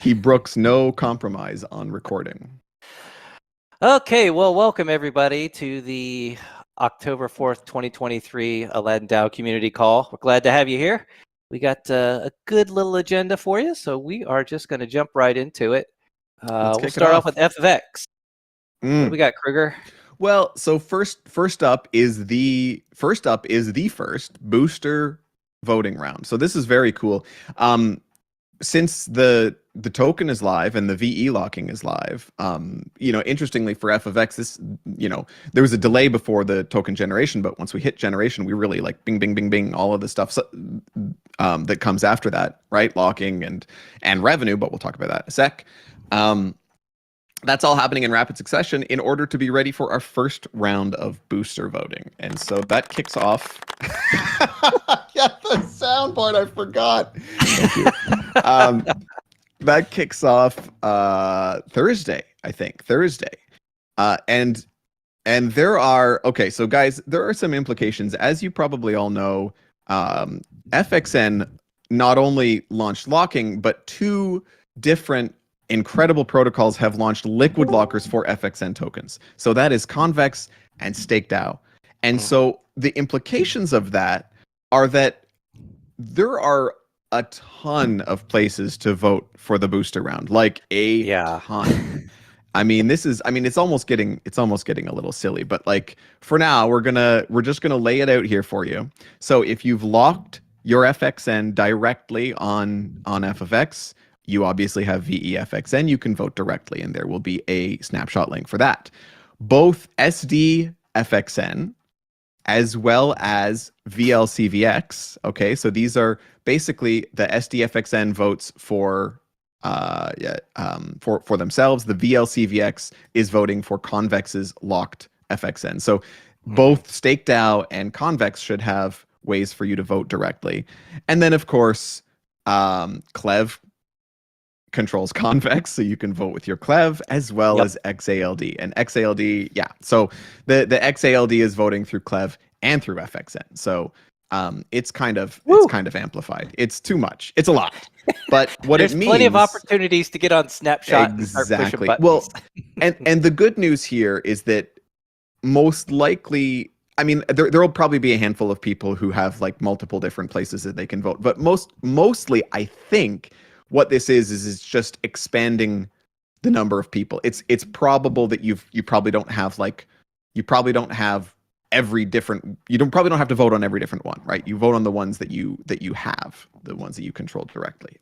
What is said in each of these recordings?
He brooks no compromise on recording. Okay, well, welcome everybody to the October 4th, 2023 Aladdin DAO community call. We're glad to have you here. We got a good little agenda for you, so we are just going to jump right into it. We'll start off with FFX. What do we got, Kruger? Well, so first up is the first booster voting round. So this is very cool. Since the token is live and the VE locking is live, interestingly for FFX, this, there was a delay before the token generation, but once we hit generation, we really like bing, bing, bing, bing, all of the stuff that comes after that, right? Locking and revenue, but we'll talk about that in a sec. That's all happening in rapid succession in order to be ready for our first round of booster voting. And so that kicks off. Yeah, the soundboard, I forgot. Thank you. That kicks off Thursday, I think. Thursday. And there are, okay, so guys, there are some implications. As you probably all know, FXN not only launched locking, but two different incredible protocols have launched liquid lockers for FXN tokens. So that is Convex and StakeDAO. And so the implications of that are that there are a ton of places to vote for the booster round, like a ton. I mean, it's almost getting a little silly, but like for now, we're just gonna lay it out here for you. So if you've locked your FXN directly on FFX, you obviously have VEFXN, you can vote directly, and there will be a snapshot link for that. Both SDFXN as well as VLCVX, okay, so these are basically the SDFXN votes for themselves. The VLCVX is voting for Convex's locked FXN. So both StakeDAO and Convex should have ways for you to vote directly. And then, of course, Clev controls Convex, so you can vote with your Clev, as well as XALD. And XALD, yeah, so the XALD is voting through Clev and through FXN. So it's kind of amplified. It's too much. It's a lot. But what it means, there's plenty of opportunities to get on Snapshot and start pushing buttons. Well, and the good news here is that most likely, I mean, there will probably be a handful of people who have like multiple different places that they can vote, but mostly I think what this is just expanding the number of people. It's probable that you probably don't have every different, probably don't have to vote on every different one, right? You vote on the ones that you have, the ones that you control directly.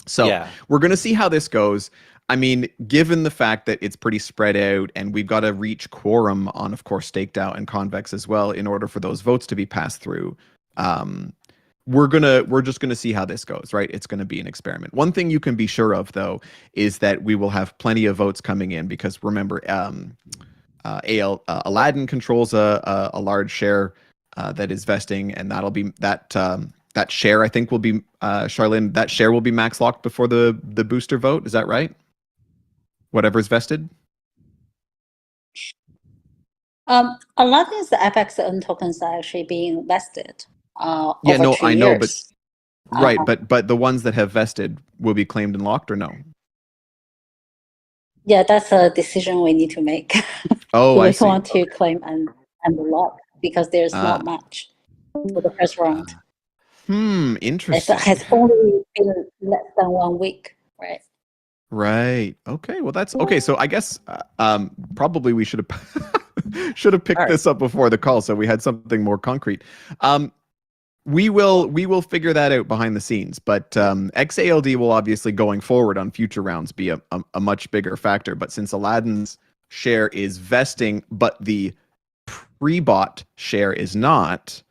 So we're going to see how this goes. I mean, given the fact that it's pretty spread out and we've got to reach quorum on, of course, StakeDAO and Convex as well in order for those votes to be passed through, we're just gonna see how this goes, right? It's gonna be an experiment. One thing you can be sure of, though, is that we will have plenty of votes coming in because remember, Aladdin controls a large share that is vesting, and that'll be that share. I think will be Charlene. That share will be max locked before the booster vote. Is that right? Whatever's vested. Aladdin's FXN tokens are actually being vested. Yeah, no, I know, but right, but the ones that have vested will be claimed and locked, or no? Yeah, that's a decision we need to make. Oh, I see. We want to claim and lock because there's not much for the first round. Interesting. It has only been less than 1 week, right? Right. Okay. Well, that's okay. So I guess probably we should have picked this up before the call, so we had something more concrete. We will figure that out behind the scenes, but XALD will obviously going forward on future rounds be a much bigger factor. But since Aladdin's share is vesting, but the pre-bought share is not,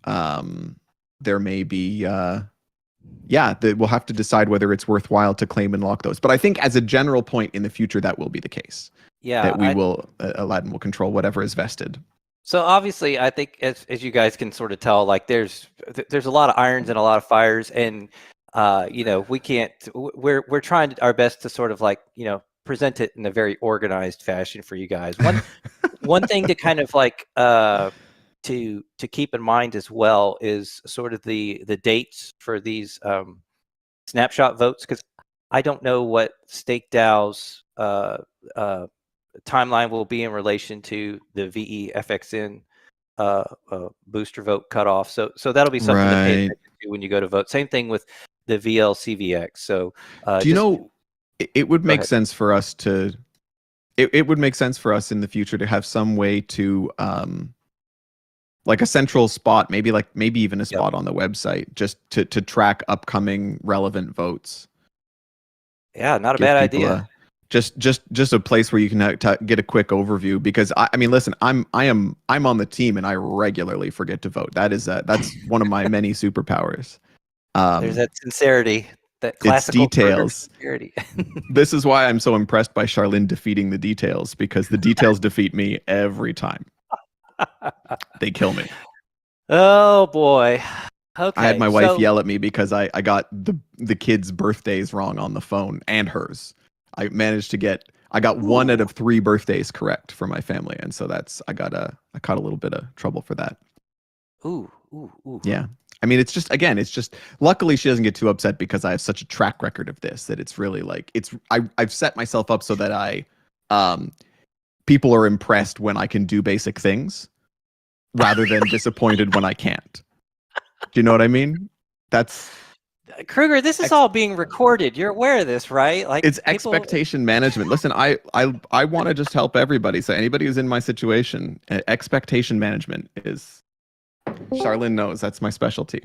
there may be we'll have to decide whether it's worthwhile to claim and lock those. But I think as a general point in the future, that will be the case. Yeah, that Aladdin will control whatever is vested. So obviously, I think as you guys can sort of tell, like there's a lot of irons and a lot of fires, and we can't. We're trying our best to sort of like present it in a very organized fashion for you guys. One thing to kind of like to keep in mind as well is sort of the dates for these snapshot votes, because I don't know what StakeDAO's timeline will be in relation to the VEFXN booster vote cutoff. So that'll be something to pay Right. attention to when you go to vote. Same thing with the VLCVX. So Do you just know, it would go make ahead. sense for us to, it would make sense for us in the future to have some way to, like a central spot, maybe even a Yep. spot on the website, just to track upcoming relevant votes. Yeah, not a Give bad people idea. just a place where you can get a quick overview, because I mean, listen, I'm on the team and I regularly forget to vote. That's one of my many superpowers. There's that sincerity, that It's classical Kruger details. sincerity. This is why I'm so impressed by Charlene defeating the details, because the details defeat me every time. They kill me. Oh boy. Okay. I had my wife so, yell at me because I got the kids' birthdays wrong on the phone, and hers. I managed to get, I got one out of 3 birthdays correct for my family, and so I caught a little bit of trouble for that. Ooh. Yeah. I mean, it's just luckily she doesn't get too upset, because I have such a track record of this that it's really like, I've set myself up so that people are impressed when I can do basic things rather than disappointed when I can't. Do you know what I mean? That's Kruger, this is all being recorded. You're aware of this, right? Like, it's people, expectation management. Listen, I want to just help everybody. So anybody who's in my situation, expectation management is, Charlene knows that's my specialty.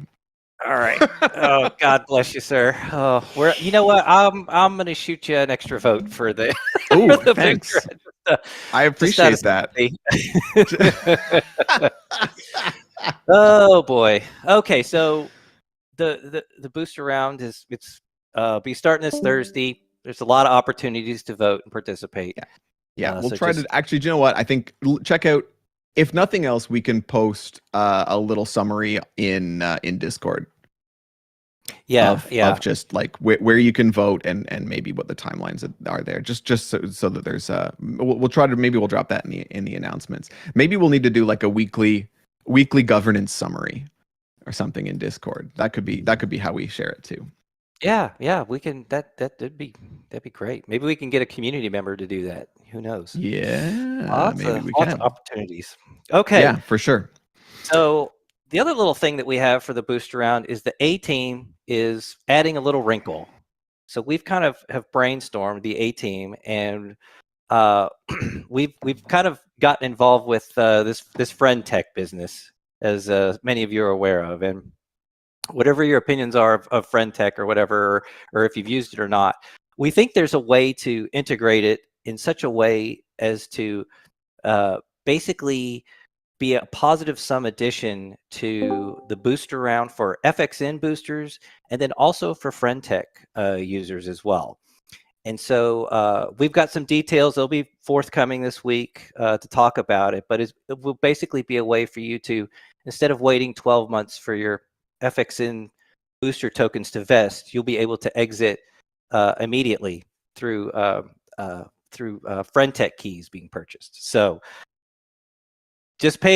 all right. Oh, God bless you, sir. Oh, you know what? I'm going to shoot you an extra vote for the. Oh, for the thanks. picture. I appreciate that. Oh boy. Okay, so the booster round it's be starting this Thursday. There's a lot of opportunities to vote and participate. Yeah, we'll so try to actually. Do you know what? I think check out. If nothing else, we can post a little summary in Discord. Of just like where you can vote and maybe what the timelines are there. Just so that there's we'll try to, maybe we'll drop that in the announcements. Maybe we'll need to do like a weekly governance summary or something in Discord. That could be how we share it too. Yeah, we can. That'd be great. Maybe we can get a community member to do that. Who knows? Yeah, maybe we lots can. of opportunities. Okay. Yeah, for sure. So the other little thing that we have for the booster round is the A team is adding a little wrinkle. So we've kind of have brainstormed the A team, and we've kind of gotten involved with this friend tech business, as many of you are aware of, and whatever your opinions are of friend tech or whatever, or if you've used it or not, we think there's a way to integrate it in such a way as to basically be a positive sum addition to the booster round for FXN boosters, and then also for friend tech users as well. And so we've got some details. They'll be forthcoming this week to talk about it, but it will basically be a way for you to, instead of waiting 12 months for your FXN booster tokens to vest, you'll be able to exit immediately through friend tech keys being purchased. So just be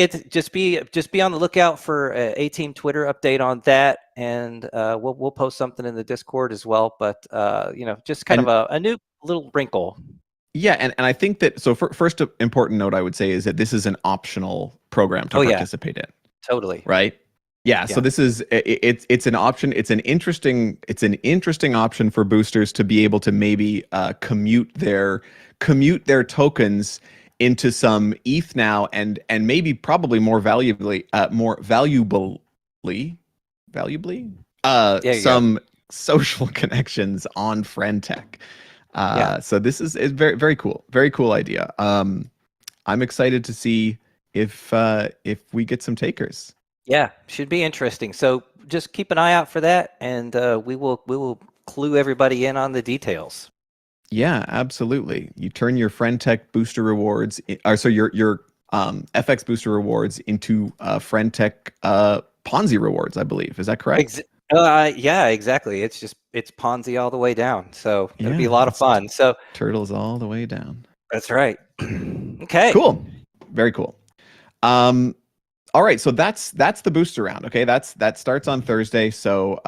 on the lookout for a team Twitter update on that, and we'll post something in the Discord as well. But just kind of a new little wrinkle. Yeah, and I think that, so first important note I would say is that this is an optional program to participate in. Totally. Right? Yeah, so this is it's an option. It's an interesting option for boosters to be able to maybe commute their tokens into some ETH now, and maybe probably more valuably some social connections on friend tech. So this is very, very cool. Very cool idea. I'm excited to see if we get some takers. Yeah, should be interesting. So just keep an eye out for that, and we will clue everybody in on the details. Yeah, absolutely. You turn your friend tech booster rewards, your FX booster rewards into friend tech Ponzi rewards, I believe. Is that correct? Yeah, exactly. It's Ponzi all the way down. So it'll be a lot of fun. So turtles all the way down. That's right. Okay. Cool. Very cool. All right, so that's the booster round. Okay, that starts on Thursday. So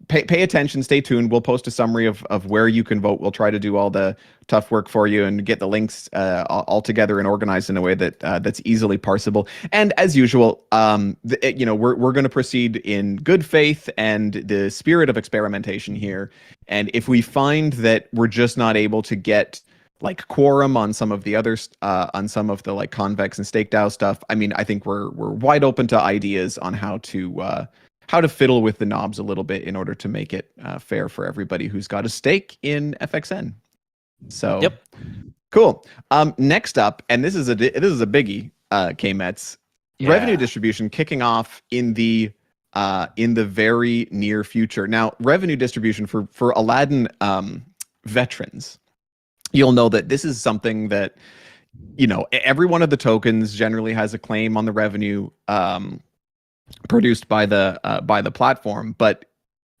pay attention, stay tuned. We'll post a summary of where you can vote. We'll try to do all the tough work for you and get the links all together and organized in a way that that's easily parsable. And as usual, we're going to proceed in good faith and the spirit of experimentation here. And if we find that we're just not able to get like quorum on some of the others, on some of the like convex and stake DAO stuff, I mean, I think we're wide open to ideas on how to fiddle with the knobs a little bit in order to make it fair for everybody who's got a stake in FXN. So, Yep. Cool. Next up, and this is a biggie, K-Mets, revenue distribution kicking off in the very near future. Now, revenue distribution for Aladdin veterans, you'll know that this is something that, every one of the tokens generally has a claim on the revenue produced by the platform, but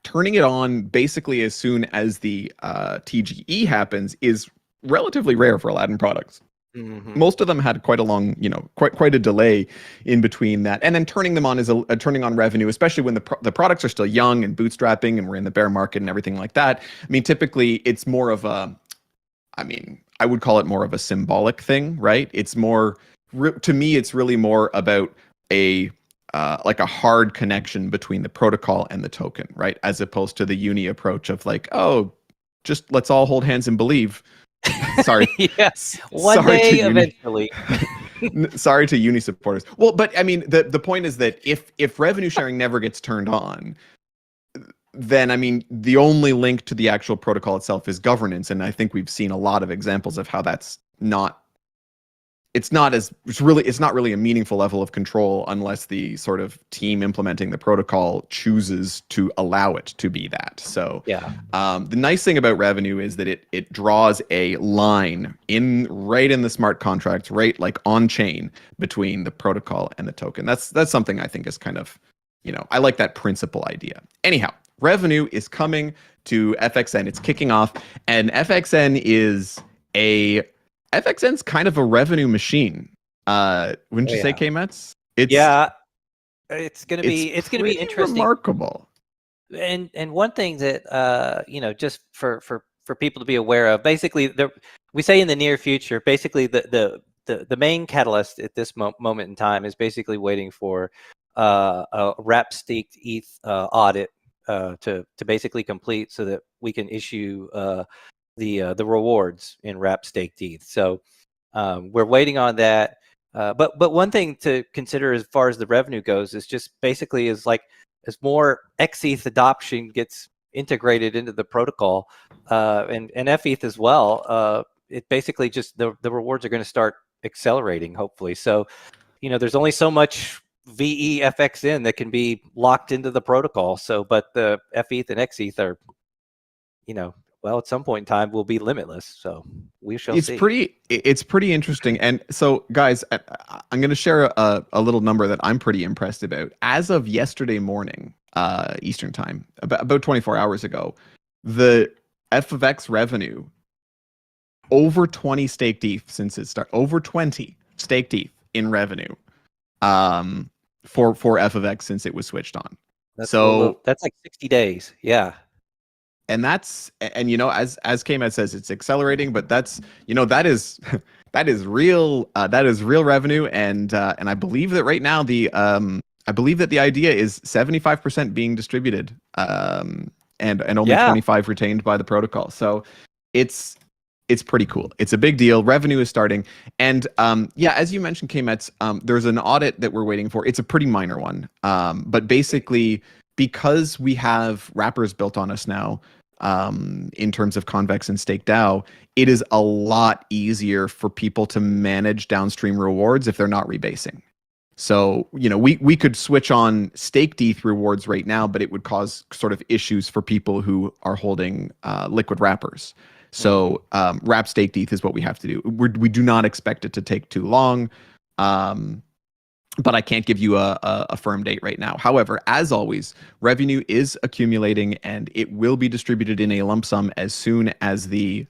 turning it on basically as soon as the TGE happens is relatively rare for Aladdin products. Mm-hmm. Most of them had quite a long, quite a delay in between that, and then turning them on is turning on revenue, especially when the products are still young and bootstrapping, and we're in the bear market and everything like that. I mean, typically it's more of a, I would call it more of a symbolic thing, right? It's more, to me, it's really more about a hard connection between the protocol and the token, right? As opposed to the uni approach of like, oh, just let's all hold hands and believe. Sorry. Yes. One day, eventually. Sorry to uni supporters. Well, but I mean, the point is that if revenue sharing never gets turned on, then I mean, the only link to the actual protocol itself is governance, and I think we've seen a lot of examples of how that's not. It's not really a meaningful level of control unless the sort of team implementing the protocol chooses to allow it to be that. So the nice thing about revenue is that it draws a line right in the smart contract, right, like on chain between the protocol and the token. That's something I think is kind of, I like that principle idea. Anyhow, revenue is coming to FXN. It's kicking off, and FXN's kind of a revenue machine. Wouldn't you say, K-Mets? It's gonna be interesting. Remarkable. And one thing that just for people to be aware of, basically, we say in the near future, basically the main catalyst at this moment in time is basically waiting for a wrap staked ETH audit to basically complete, so that we can issue the rewards in wrap staked ETH. So we're waiting on that. But one thing to consider as far as the revenue goes is just basically as more XETH adoption gets integrated into the protocol, and FETH as well, it basically just the rewards are going to start accelerating, hopefully. So there's only so much VEFXN that can be locked into the protocol. So, but the FETH and XETH are, well, at some point in time will be limitless. So we shall see. It's pretty interesting. And so, guys, I'm going to share a little number that I'm pretty impressed about. As of yesterday morning, Eastern time, about 24 hours ago, the FX revenue over 20 staked ETH since it started. Over 20 staked ETH in revenue for FX since it was switched on. That's like 60 days. Yeah. And as K-Med says, it's accelerating, but that is real revenue, and I believe that right now the idea is 75% being distributed, and only 25 retained by the protocol. So it's pretty cool. It's a big deal. Revenue is starting, and as you mentioned, K-Mets, there's an audit that we're waiting for. It's a pretty minor one, but basically, because we have wrappers built on us now, in terms of Convex and Stake DAO, it is a lot easier for people to manage downstream rewards if they're not rebasing. So, we could switch on staked ETH rewards right now, but it would cause sort of issues for people who are holding liquid wrappers. So wrap staked ETH is what we have to do. We do not expect it to take too long. But I can't give you a firm date right now. However, as always, revenue is accumulating, and it will be distributed in a lump sum as soon as the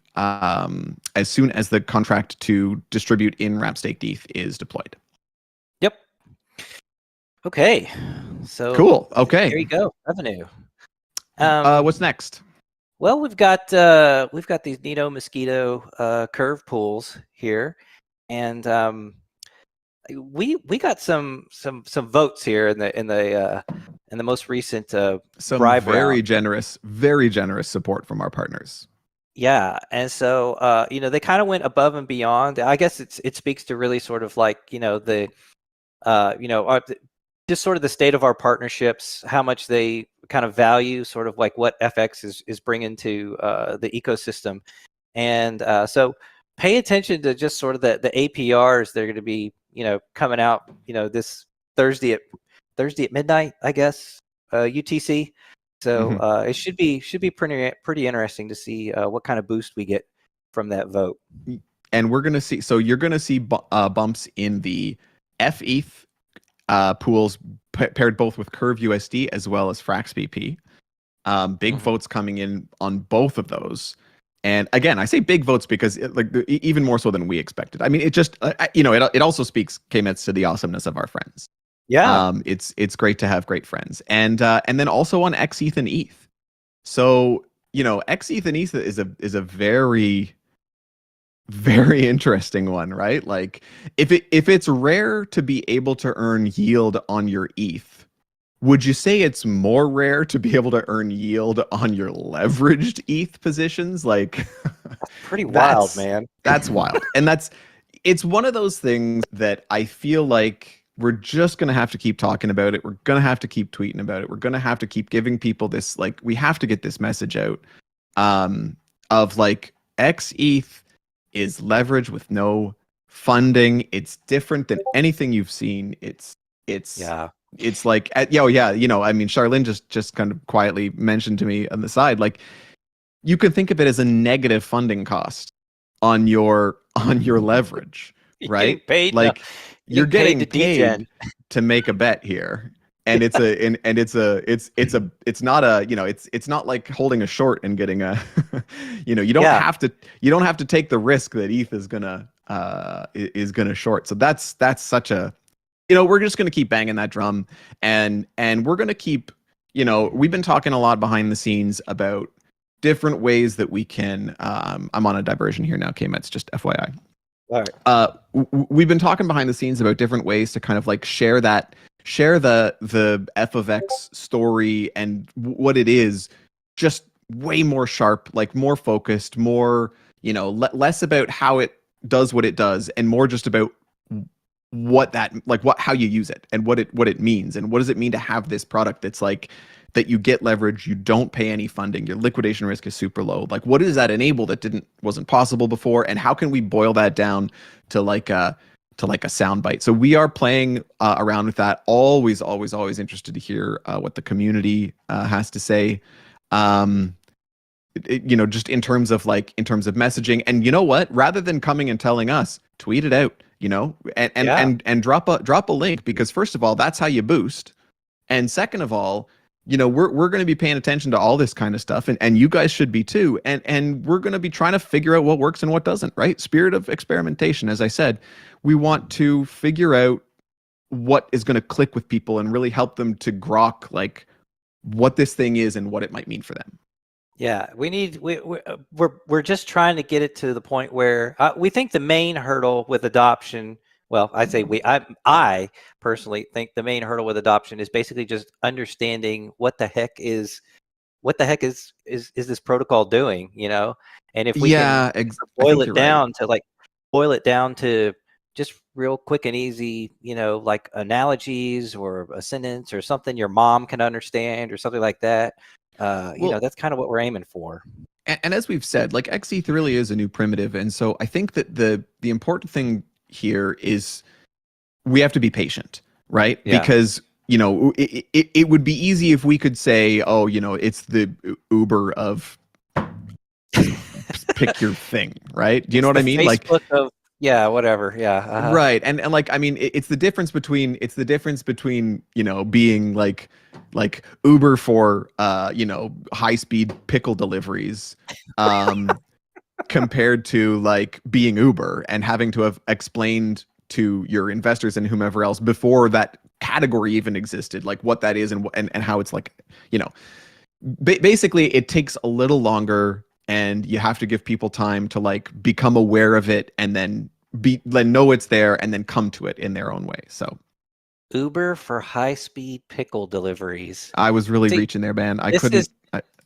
contract to distribute in wrap staked ETH is deployed. Yep. Okay, so Cool. there Okay. you go, revenue. What's next? Well, we've got these Nito Mosquito curve pools here, and we got some votes here in the most recent Some bribe round. very generous support from our partners. Yeah, and so they kind of went above and beyond. I guess it speaks to really sort of like the just sort of the state of our partnerships, how much they kind of value sort of like what FX is bringing to the ecosystem, and so pay attention to just sort of the APRs. They're going to be coming out this Thursday at midnight, I guess, UTC. So it should be pretty interesting to see what kind of boost we get from that vote. And we're gonna see. So you're gonna see bumps in the FETH pools paired both with Curve USD as well as Frax BP. Big votes coming in on both of those. And again, I say big votes because even more so than we expected. I mean, it just it also speaks, K-Mets, to the awesomeness of our friends. Yeah. It's great to have great friends, and then also on XETH and ETH. So XETH and ETH is a very, very interesting one, right? Like if it's rare to be able to earn yield on your ETH, would you say it's more rare to be able to earn yield on your leveraged ETH positions? Like That's pretty wild, man. That's wild. And it's one of those things that I feel like we're just going to have to keep talking about it. We're going to have to keep tweeting about it. We're going to have to keep giving people this, like, we have to get this message out of like XETH is leverage with no funding. It's different than anything you've seen. It's like, I mean, Charlene just kind of quietly mentioned to me on the side, like, you can think of it as a negative funding cost on your leverage, right? You're getting paid to make a bet here, and it's not like holding a short and getting a you don't have to take the risk that ETH is gonna short. So that's such a we're just gonna keep banging that drum, and we're gonna keep we've been talking a lot behind the scenes about different ways that we can I'm on a diversion here now, K-Mets, just FYI. All right. We've been talking behind the scenes about different ways to kind of like share the F of X story and what it is, just way more sharp, like more focused, more less about how it does what it does, and more just about how you use it and what it means, and what does it mean to have this product that's like that you get leverage, you don't pay any funding, your liquidation risk is super low. Like, what does that enable that wasn't possible before, and how can we boil that down to like a soundbite? So we are playing around with that. Always interested to hear what the community has to say. Just in terms of messaging, and you know what? Rather than coming and telling us, tweet it out, and drop a link, because first of all, that's how you boost, and second of all, we're going to be paying attention to all this kind of stuff, and you guys should be too. And we're going to be trying to figure out what works and what doesn't, right? Spirit of experimentation. As I said, we want to figure out what is going to click with people and really help them to grok like what this thing is and what it might mean for them. Yeah, we're just trying to get it to the point where we think the main hurdle with adoption. Well, I personally think the main hurdle with adoption is basically just understanding what the heck is this protocol doing, And if we can boil it down to just real quick and easy, like analogies or a sentence or something your mom can understand or something like that. That's kind of what we're aiming for. And as we've said, like, XETH really is a new primitive, and so I think that the important thing here is we have to be patient, right? Yeah. Because it would be easy if we could say, oh, it's the Uber of pick your thing, right? Do you know what I mean? Facebook of whatever. Yeah. Right. And like, I mean, it's the difference between being like Uber for high speed pickle deliveries compared to like being Uber and having to have explained to your investors and whomever else before that category even existed, like what that is and how it's like, you know, basically it takes a little longer and you have to give people time to like become aware of it and then know it's there and then come to it in their own way. So Uber for high-speed pickle deliveries. I was really See, reaching there, man.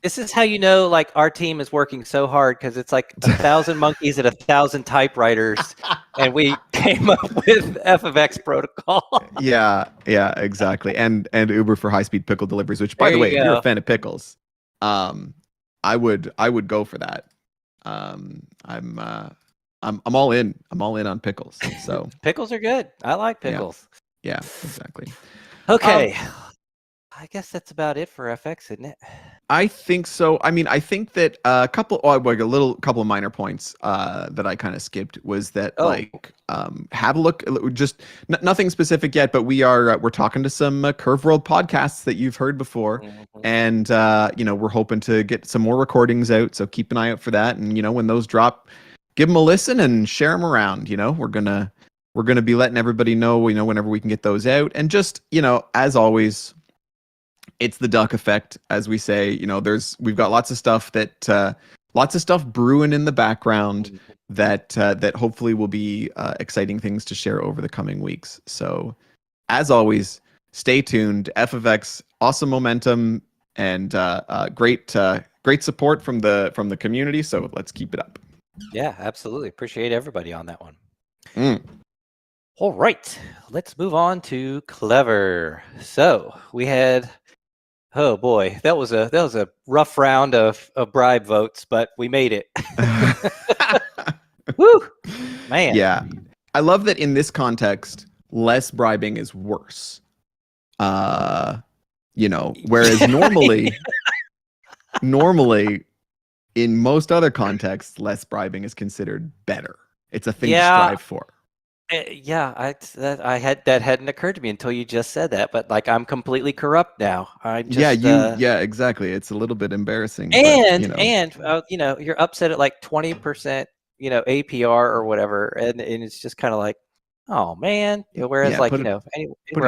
This is how you know, like, our team is working so hard, because it's like 1,000 monkeys and 1,000 typewriters, and we came up with FFX protocol. yeah, exactly. And Uber for high-speed pickle deliveries, which, by There the way, you if you're go. a fan of pickles, I would go for that. I'm all in. I'm all in on pickles. So Pickles are good. I like pickles. yeah, exactly. Okay. I guess that's about it for FX, isn't it? I think so. I mean, I think that a couple of minor points that I kind of skipped was that have a look. Just nothing specific yet, but we're talking to some Curve World podcasts that you've heard before, and we're hoping to get some more recordings out. So keep an eye out for that, and when those drop, give them a listen and share them around. We're gonna be letting everybody know. Whenever we can get those out, and just as always. It's the duck effect, as we say. We've got lots of stuff brewing in the background that hopefully will be exciting things to share over the coming weeks. So, as always, stay tuned. FFX, awesome momentum and great support from the community. So let's keep it up. Yeah, absolutely. Appreciate everybody on that one. All right, let's move on to Clever. So we had. Oh boy, that was a rough round of bribe votes, but we made it. Woo, man. Yeah, I love that in this context, less bribing is worse. Whereas normally, in most other contexts, less bribing is considered better. It's a thing to strive for. That hadn't occurred to me until you just said that. But like, I'm completely corrupt now. I'm just exactly. It's a little bit embarrassing. And you're upset at like 20%, APR or whatever, and it's just kind of like, oh man. Whereas anywhere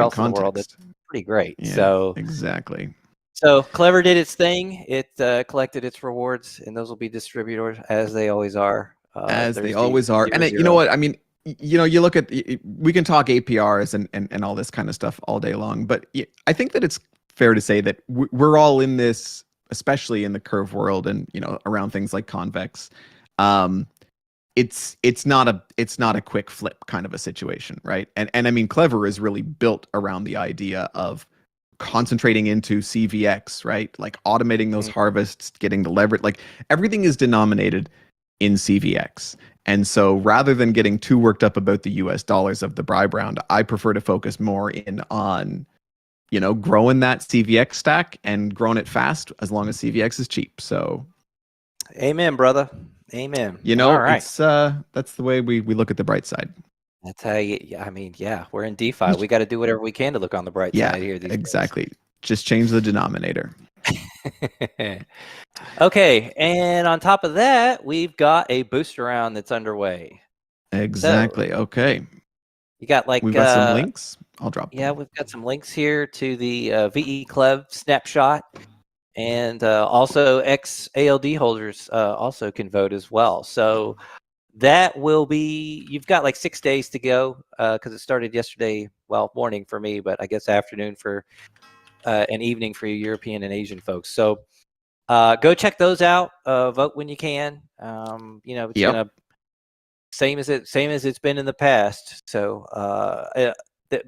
else in the world, it's pretty great. Yeah, so exactly. So Clever did its thing. It collected its rewards, and those will be distributed as they always are. And you know what I mean. You look at, we can talk APRs and all this kind of stuff all day long, but I think that it's fair to say that we're all in this, especially in the Curve world and around things like Convex. It's not a quick flip kind of a situation, right? And I mean, Clever is really built around the idea of concentrating into CVX, right? Like automating those harvests, getting the leverage, like everything is denominated in CVX. And so rather than getting too worked up about the US dollars of the bribe round, I prefer to focus more on, growing that CVX stack and growing it fast as long as CVX is cheap. So amen, brother. Amen. All right. It's that's the way we look at the bright side. That's how we're in DeFi. We got to do whatever we can to look on the bright side here. Exactly. Just change the denominator. Okay, and on top of that, we've got a booster round that's underway. Exactly. So, okay. You got we've got some links. I'll drop them. Yeah, we've got some links here to the VE Clev snapshot, and also ex-ALD holders also can vote as well. So that will be, you've got like 6 days to go because it started yesterday, morning for me, but I guess afternoon for an evening for you European and Asian folks. So go check those out. Vote when you can. It's gonna same as it's been in the past. So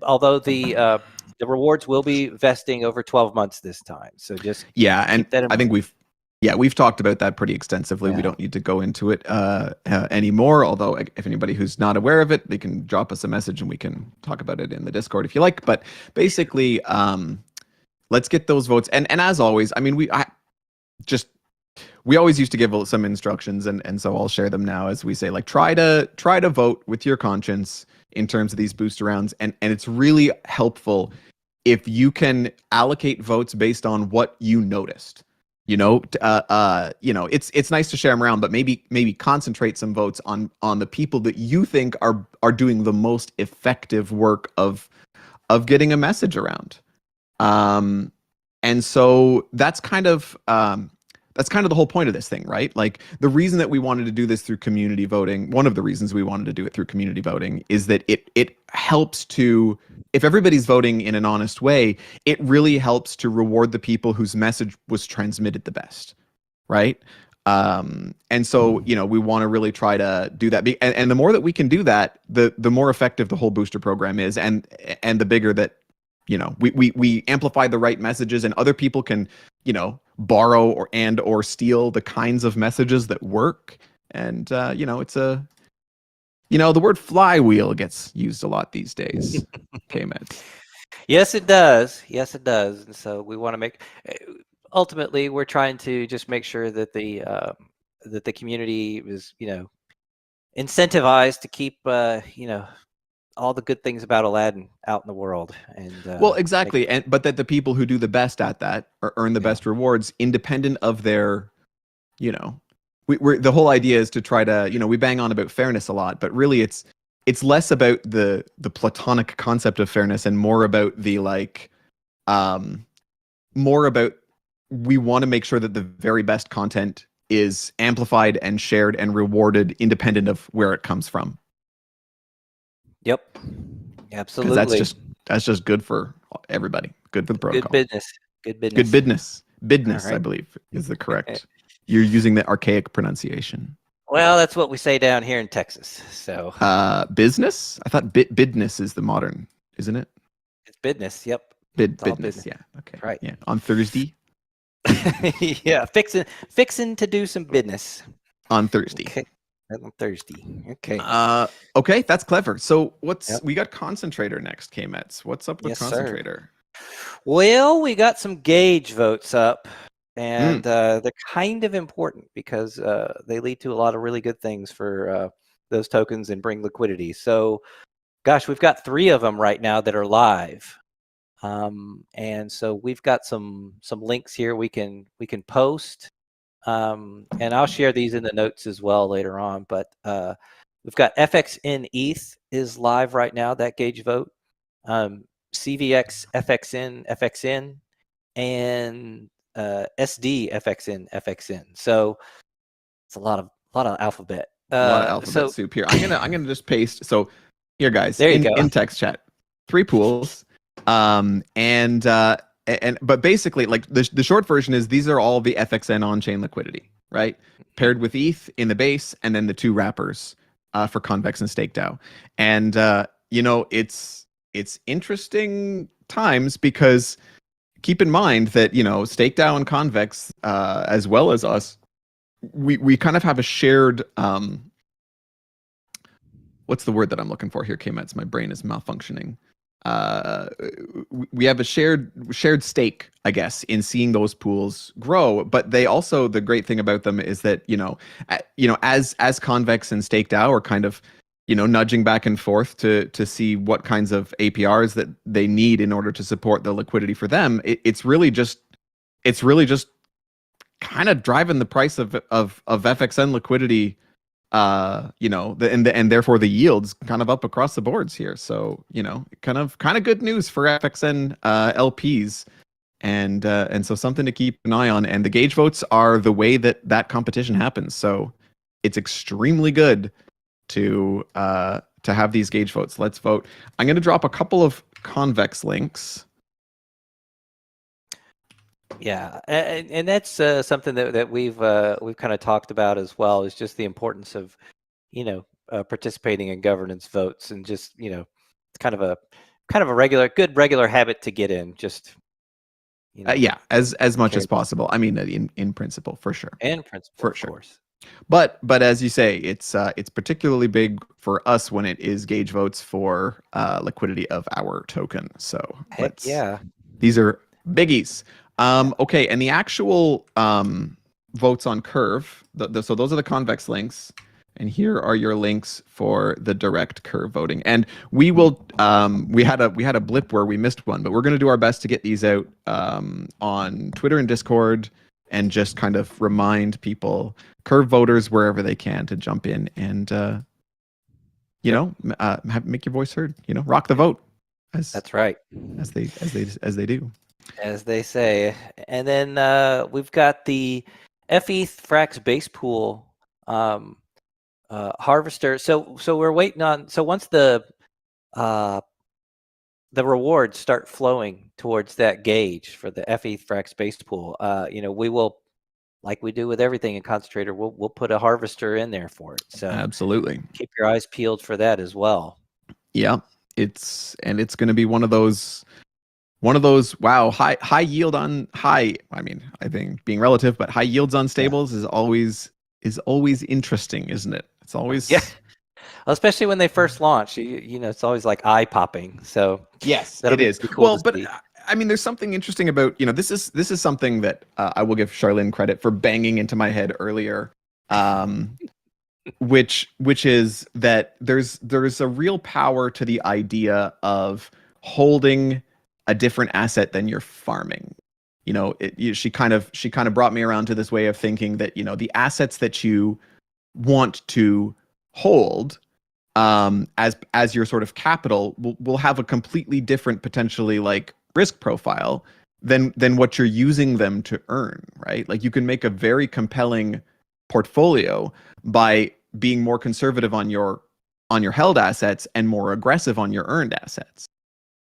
although the rewards will be vesting over 12 months this time. So just and I think we've talked about that pretty extensively. We don't need to go into it anymore. Although if anybody who's not aware of it, they can drop us a message and we can talk about it in the Discord if you like. But basically, let's get those votes. And as always, I mean, we always used to give some instructions, and so I'll share them now. As we say, like try to vote with your conscience in terms of these booster rounds, and it's really helpful if you can allocate votes based on what you noticed. It's nice to share them around, but maybe concentrate some votes on the people that you think are doing the most effective work of of getting a message around. And so that's kind of the whole point of this thing, right? Like the reason that we wanted to do this through community voting, one of the reasons we wanted to do it through community voting is that it helps to, if everybody's voting in an honest way, it really helps to reward the people whose message was transmitted the best, right? And so, we want to really try to do that. And the more that we can do that, the more effective the whole booster program is, and the bigger that, we amplify the right messages, and other people can, borrow or steal the kinds of messages that work. And, it's the word flywheel gets used a lot these days. K-Meds. Yes, it does. Yes, it does. And so we want to make, ultimately, we're trying to just make sure that the community is, incentivized to keep, all the good things about Aladdin out in the world. And well, exactly. But that the people who do the best at that earn the best rewards, independent of their, we're the whole idea is to try to, we bang on about fairness a lot, but really it's less about the platonic concept of fairness and more about the more about, we want to make sure that the very best content is amplified and shared and rewarded independent of where it comes from. Yep, absolutely. That's just good for everybody. Good for the protocol. Good business. Good business. Right. I believe, is the correct. You're using the archaic pronunciation. Well, that's what we say down here in Texas. So business? I thought bidness is the modern, isn't it? It's business. Yep. Business. Yeah. Okay. Right. Yeah. On Thursday. Yeah, fixing to do some business On Thursday. Okay. On Thursday. Okay. Okay, that's clever. So we got concentrator next, K-Meds. What's up with Yes, concentrator? Well, we got some gauge votes up, and they're kind of important because they lead to a lot of really good things for those tokens and bring liquidity. So, gosh, we've got 3 of them right now that are live. And so we've got some links here we can post, and I'll share these in the notes as well later on. But we've got FXN ETH is live right now, that gauge vote. CVX FXN, and SD FXN. So it's a lot of alphabet. A lot of alphabet soup here. I'm gonna just paste. So here, guys, there you go. In text chat, 3 pools. But basically, like the short version is these are all the FXN on-chain liquidity, right? Paired with ETH in the base, and then the 2 wrappers for Convex and StakeDAO. And it's interesting times because keep in mind that StakeDAO and Convex, as well as us, we kind of have a shared what's the word that I'm looking for here, K-Meds? My brain is malfunctioning. We have a shared stake, I guess, in seeing those pools grow. But they also, the great thing about them is that as Convex and StakeDAO are kind of nudging back and forth to see what kinds of APRs that they need in order to support the liquidity for them. It's really just kind of driving the price of FXN liquidity. And therefore the yields kind of up across the boards here. So, kind of good news for FXN LPs, and so something to keep an eye on. And the gauge votes are the way that competition happens. So it's extremely good to have these gauge votes. Let's vote. I'm going to drop a couple of Convex links. Yeah, and that's something that we've kind of talked about as well, is just the importance of participating in governance votes, and just it's kind of a regular habit to get in. Just yeah, as much as possible. I mean, in principle, for sure. In principle, for of sure. Course. But as you say, it's particularly big for us when it is gauge votes for liquidity of our token. So these are biggies. Okay, and the actual votes on Curve. So those are the Convex links, and here are your links for the direct Curve voting. And we will we had a blip where we missed one, but we're going to do our best to get these out on Twitter and Discord, and just kind of remind people, Curve voters, wherever they can, to jump in and make your voice heard. Rock the vote. That's right, as they do. as they say. And then we've got the FE Frax base pool harvester. So we're waiting on. So once uh, the rewards start flowing towards that gauge for the FE Frax base pool, we will, like we do with everything in Concentrator, we'll put a harvester in there for it. So Absolutely. keep your eyes peeled for that as well. Yeah, it's going to be one of those wow, high yield on high. I mean, I think being relative, but high yields on stables is always interesting, isn't it? It's always Especially when they first launch. It's always like eye popping. So yes, that'll it be is. pretty cool Well, to but see. I mean, there's something interesting about this is something that I will give Charlene credit for banging into my head earlier. Which is that there's a real power to the idea of holding a different asset than you're farming. She kind of brought me around to this way of thinking that the assets that you want to hold as your sort of capital will have a completely different, potentially, like, risk profile than what you're using them to earn, right? Like, you can make a very compelling portfolio by being more conservative on your held assets and more aggressive on your earned assets.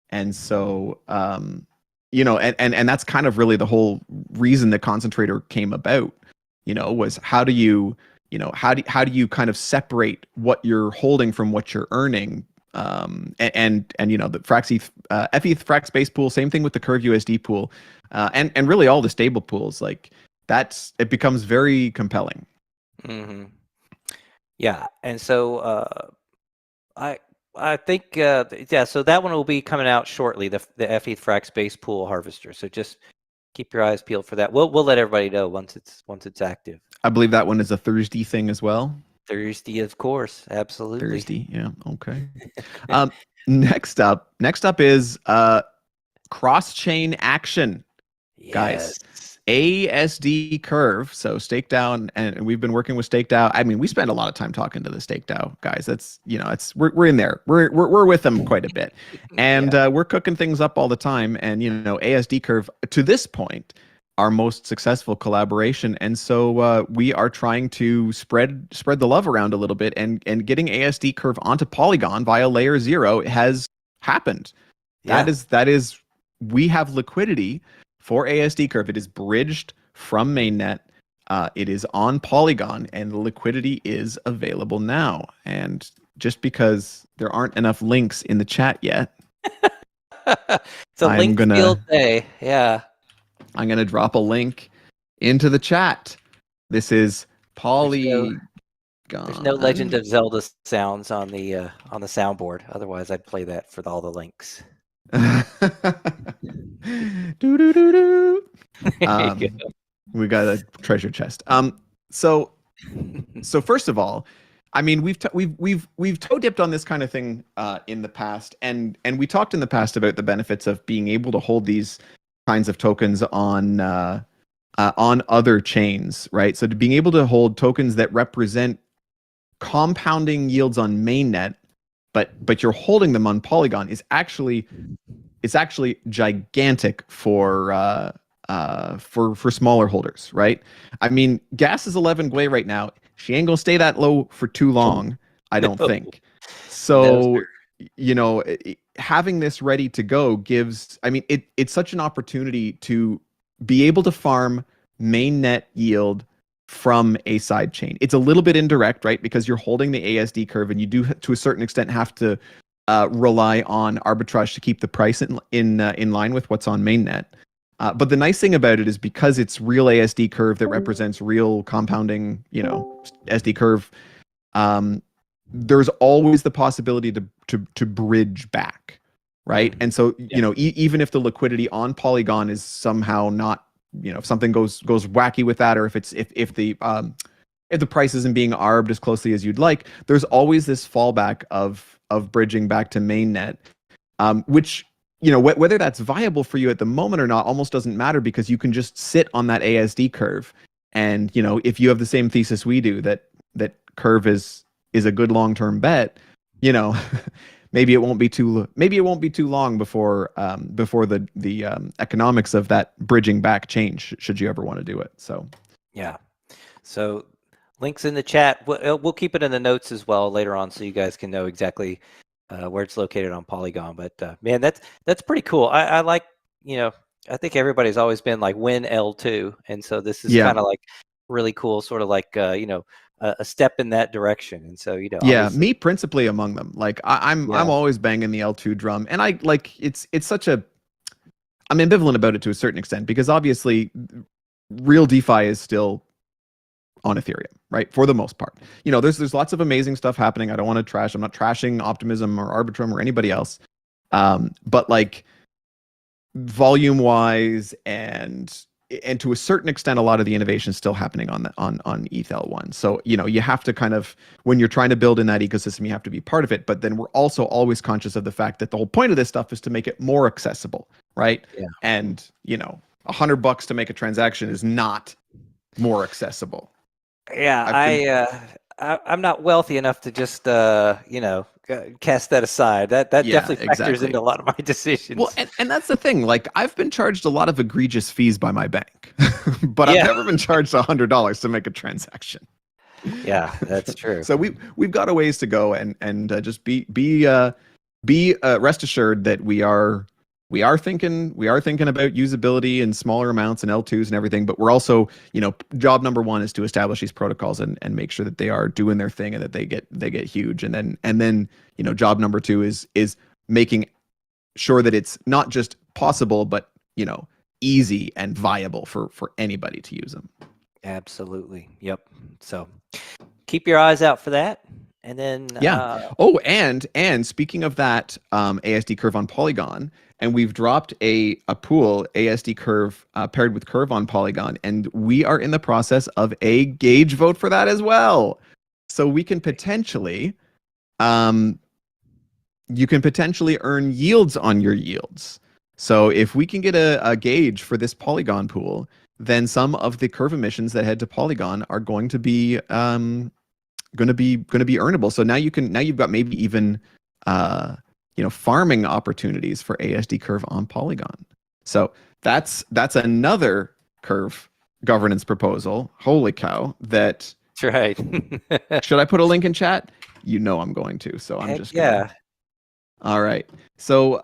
And so and that's kind of really the whole reason the Concentrator came about, was how do you kind of separate what you're holding from what you're earning. And the FE Frax base pool, same thing with the Curve USD pool, and really all the stable pools, like it becomes very compelling. Mm-hmm. Yeah, and so I think so that one will be coming out shortly. The FE Frax base pool harvester. So just keep your eyes peeled for that. We'll let everybody know once it's active. I believe that one is a Thursday thing as well. Thursday, of course, absolutely. Thursday, yeah, okay. Next up is cross-chain action, guys. ASD Curve. So StakeDAO, and we've been working with StakeDAO. I mean, we spend a lot of time talking to the StakeDAO guys. That's we're in there. We're with them quite a bit, and we're cooking things up all the time. And ASD Curve, to this point, our most successful collaboration, and so we are trying to spread the love around a little bit, and getting ASD Curve onto Polygon via Layer 0 has happened. Yeah. That is we have liquidity for ASD Curve. It is bridged from mainnet. It is on Polygon, and the liquidity is available now. And just because there aren't enough links in the chat yet, it's a link field day. Yeah. I'm gonna drop a link into the chat. This is Polygon. There's no Legend of Zelda sounds on the soundboard. Otherwise, I'd play that for all the links. We got a treasure chest. So first of all, I mean, we've toe dipped on this kind of thing in the past, and we talked in the past about the benefits of being able to hold these kinds of tokens on other chains, right? So to being able to hold tokens that represent compounding yields on mainnet, but you're holding them on Polygon is actually gigantic for smaller holders, right? I mean, gas is 11 Gwei right now. She ain't gonna stay that low for too long, I don't think. So, having this ready to go gives, I mean, it's such an opportunity to be able to farm mainnet yield from a side chain. It's a little bit indirect, right? Because you're holding the ASD Curve, and you do, to a certain extent, have to rely on arbitrage to keep the price in line with what's on mainnet. But the nice thing about it is, because it's real ASD Curve that represents real compounding, SD Curve, there's always the possibility to bridge back, right? And so, even if the liquidity on Polygon is somehow not, if something goes wacky with that, or if the price isn't being arbed as closely as you'd like, there's always this fallback of bridging back to mainnet, which, whether that's viable for you at the moment or not almost doesn't matter, because you can just sit on that ASD Curve. And, if you have the same thesis we do, that Curve is a good long-term bet, maybe it won't be too long before the economics of that bridging back change, should you ever want to do it. So Yeah. So links in the chat. We'll keep it in the notes as well later on, so you guys can know exactly where it's located on Polygon. But man, that's pretty cool. I like, I think everybody's always been like win L2, and so this is Yeah. kind of like really cool, sort of like a step in that direction. And so yeah, obviously- me principally among them. Like I'm Yeah. always banging the L2 drum, and I like it's such a I'm ambivalent about it to a certain extent, because obviously real DeFi is still on Ethereum, right? For the most part. There's lots of amazing stuff happening. I'm not trashing Optimism or Arbitrum or anybody else. But like volume wise and to a certain extent, a lot of the innovation is still happening on ETH L1. So, you have to kind of, when you're trying to build in that ecosystem, you have to be part of it. But then we're also always conscious of the fact that the whole point of this stuff is to make it more accessible, right? Yeah. And, $100 to make a transaction is not more accessible. Yeah, I'm not wealthy enough to just cast that aside. That Yeah, definitely factors exactly. into a lot of my decisions. Well, and that's the thing. Like, I've been charged a lot of egregious fees by my bank, but Yeah. I've never been charged $100 to make a transaction. Yeah, that's true. So we've got a ways to go, and just be rest assured that we are thinking about usability in smaller amounts and L2s and everything. But we're also, job number one is to establish these protocols and make sure that they are doing their thing and that they get huge. And then job number two is making sure that it's not just possible, but easy and viable for anybody to use them. Absolutely. Yep. So keep your eyes out for that. And then Oh, and speaking of that, ASD Curve on Polygon, and we've dropped a pool, ASD Curve paired with Curve on Polygon, and we are in the process of a gauge vote for that as well. So we can potentially, you can potentially earn yields on your yields. So if we can get a gauge for this Polygon pool, then some of the Curve emissions that head to Polygon are going to be earnable. So now you've got maybe even farming opportunities for ASD Curve on Polygon. So that's another Curve governance proposal. Holy cow! That's right. Should I put a link in chat? I'm going to. So I'm just gonna. All right. So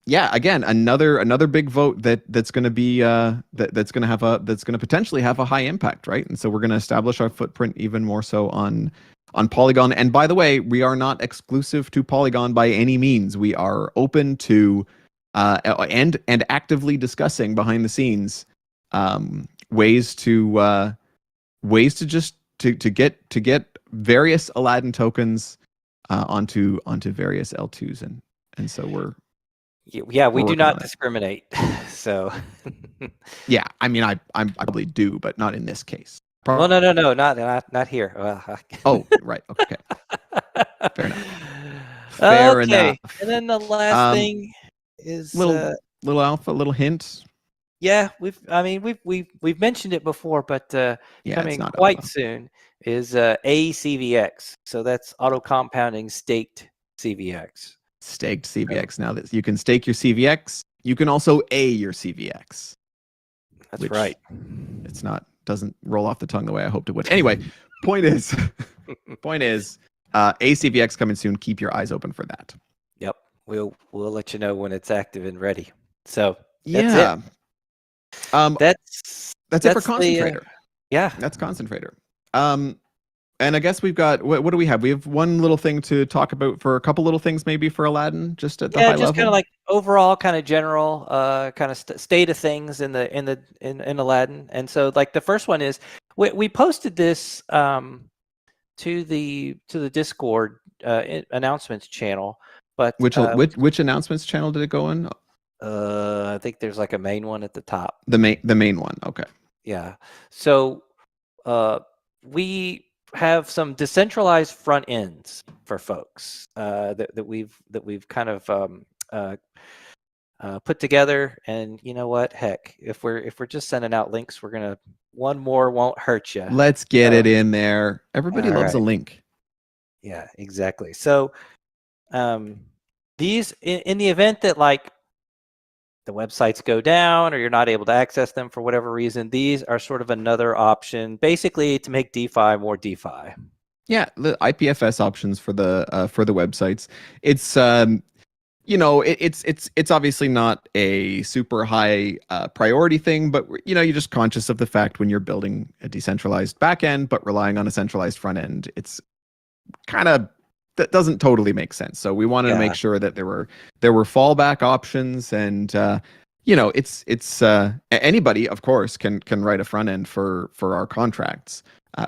again, another big vote that's going to be that's going to potentially have a high impact, right? And so we're going to establish our footprint even more so on Polygon. And by the way, we are not exclusive to Polygon by any means. We are open to and actively discussing behind the scenes ways to just to get various Aladdin tokens onto various L2s, and so we're. Yeah, we do working not on it. discriminate. So Yeah, I mean, I probably do, but not in this case. well, no, not here. Well, Oh, right. Okay. Fair enough. Fair okay. enough. And then the last thing is Little alpha, little hint. yeah, we've mentioned it before, but Yeah, coming it's not quite alpha. soon is ACVX. So that's auto compounding staked CVX. Staked CVX. Now that you can stake your CVX, you can also A your CVX. That's Which right. Doesn't roll off the tongue the way I hoped it would. Anyway, point is, ACVX coming soon. Keep your eyes open for that. Yep, we'll let you know when it's active and ready. So Yeah. that's That's it for Concentrator. Yeah, That's Concentrator. And I guess we've got what do we have? We have one little thing to talk about for a couple little things maybe for Aladdin, just at the high just level. kind of like overall, kind of general, kind of state of things in Aladdin. And so like the first one is we posted this to the Discord announcements channel, but Which announcements channel did it go in? I think there's like a main one at the top. The main one. Okay. Yeah. So we have some decentralized front ends for folks that we've kind of put together. And you know what? Heck, if we're just sending out links, we're gonna one more won't hurt you. Let's get it in there. Everybody All loves a right. link. Yeah, exactly. So these in the event that like the websites go down or you're not able to access them for whatever reason, these are sort of another option, basically to make DeFi more DeFi. Yeah, the IPFS options for the websites. It's it's obviously not a super high priority thing, but you're just conscious of the fact when you're building a decentralized backend but relying on a centralized front end, it's kind of that doesn't totally make sense. So we wanted to make sure that there were fallback options, and it's anybody of course can write a front end for our contracts.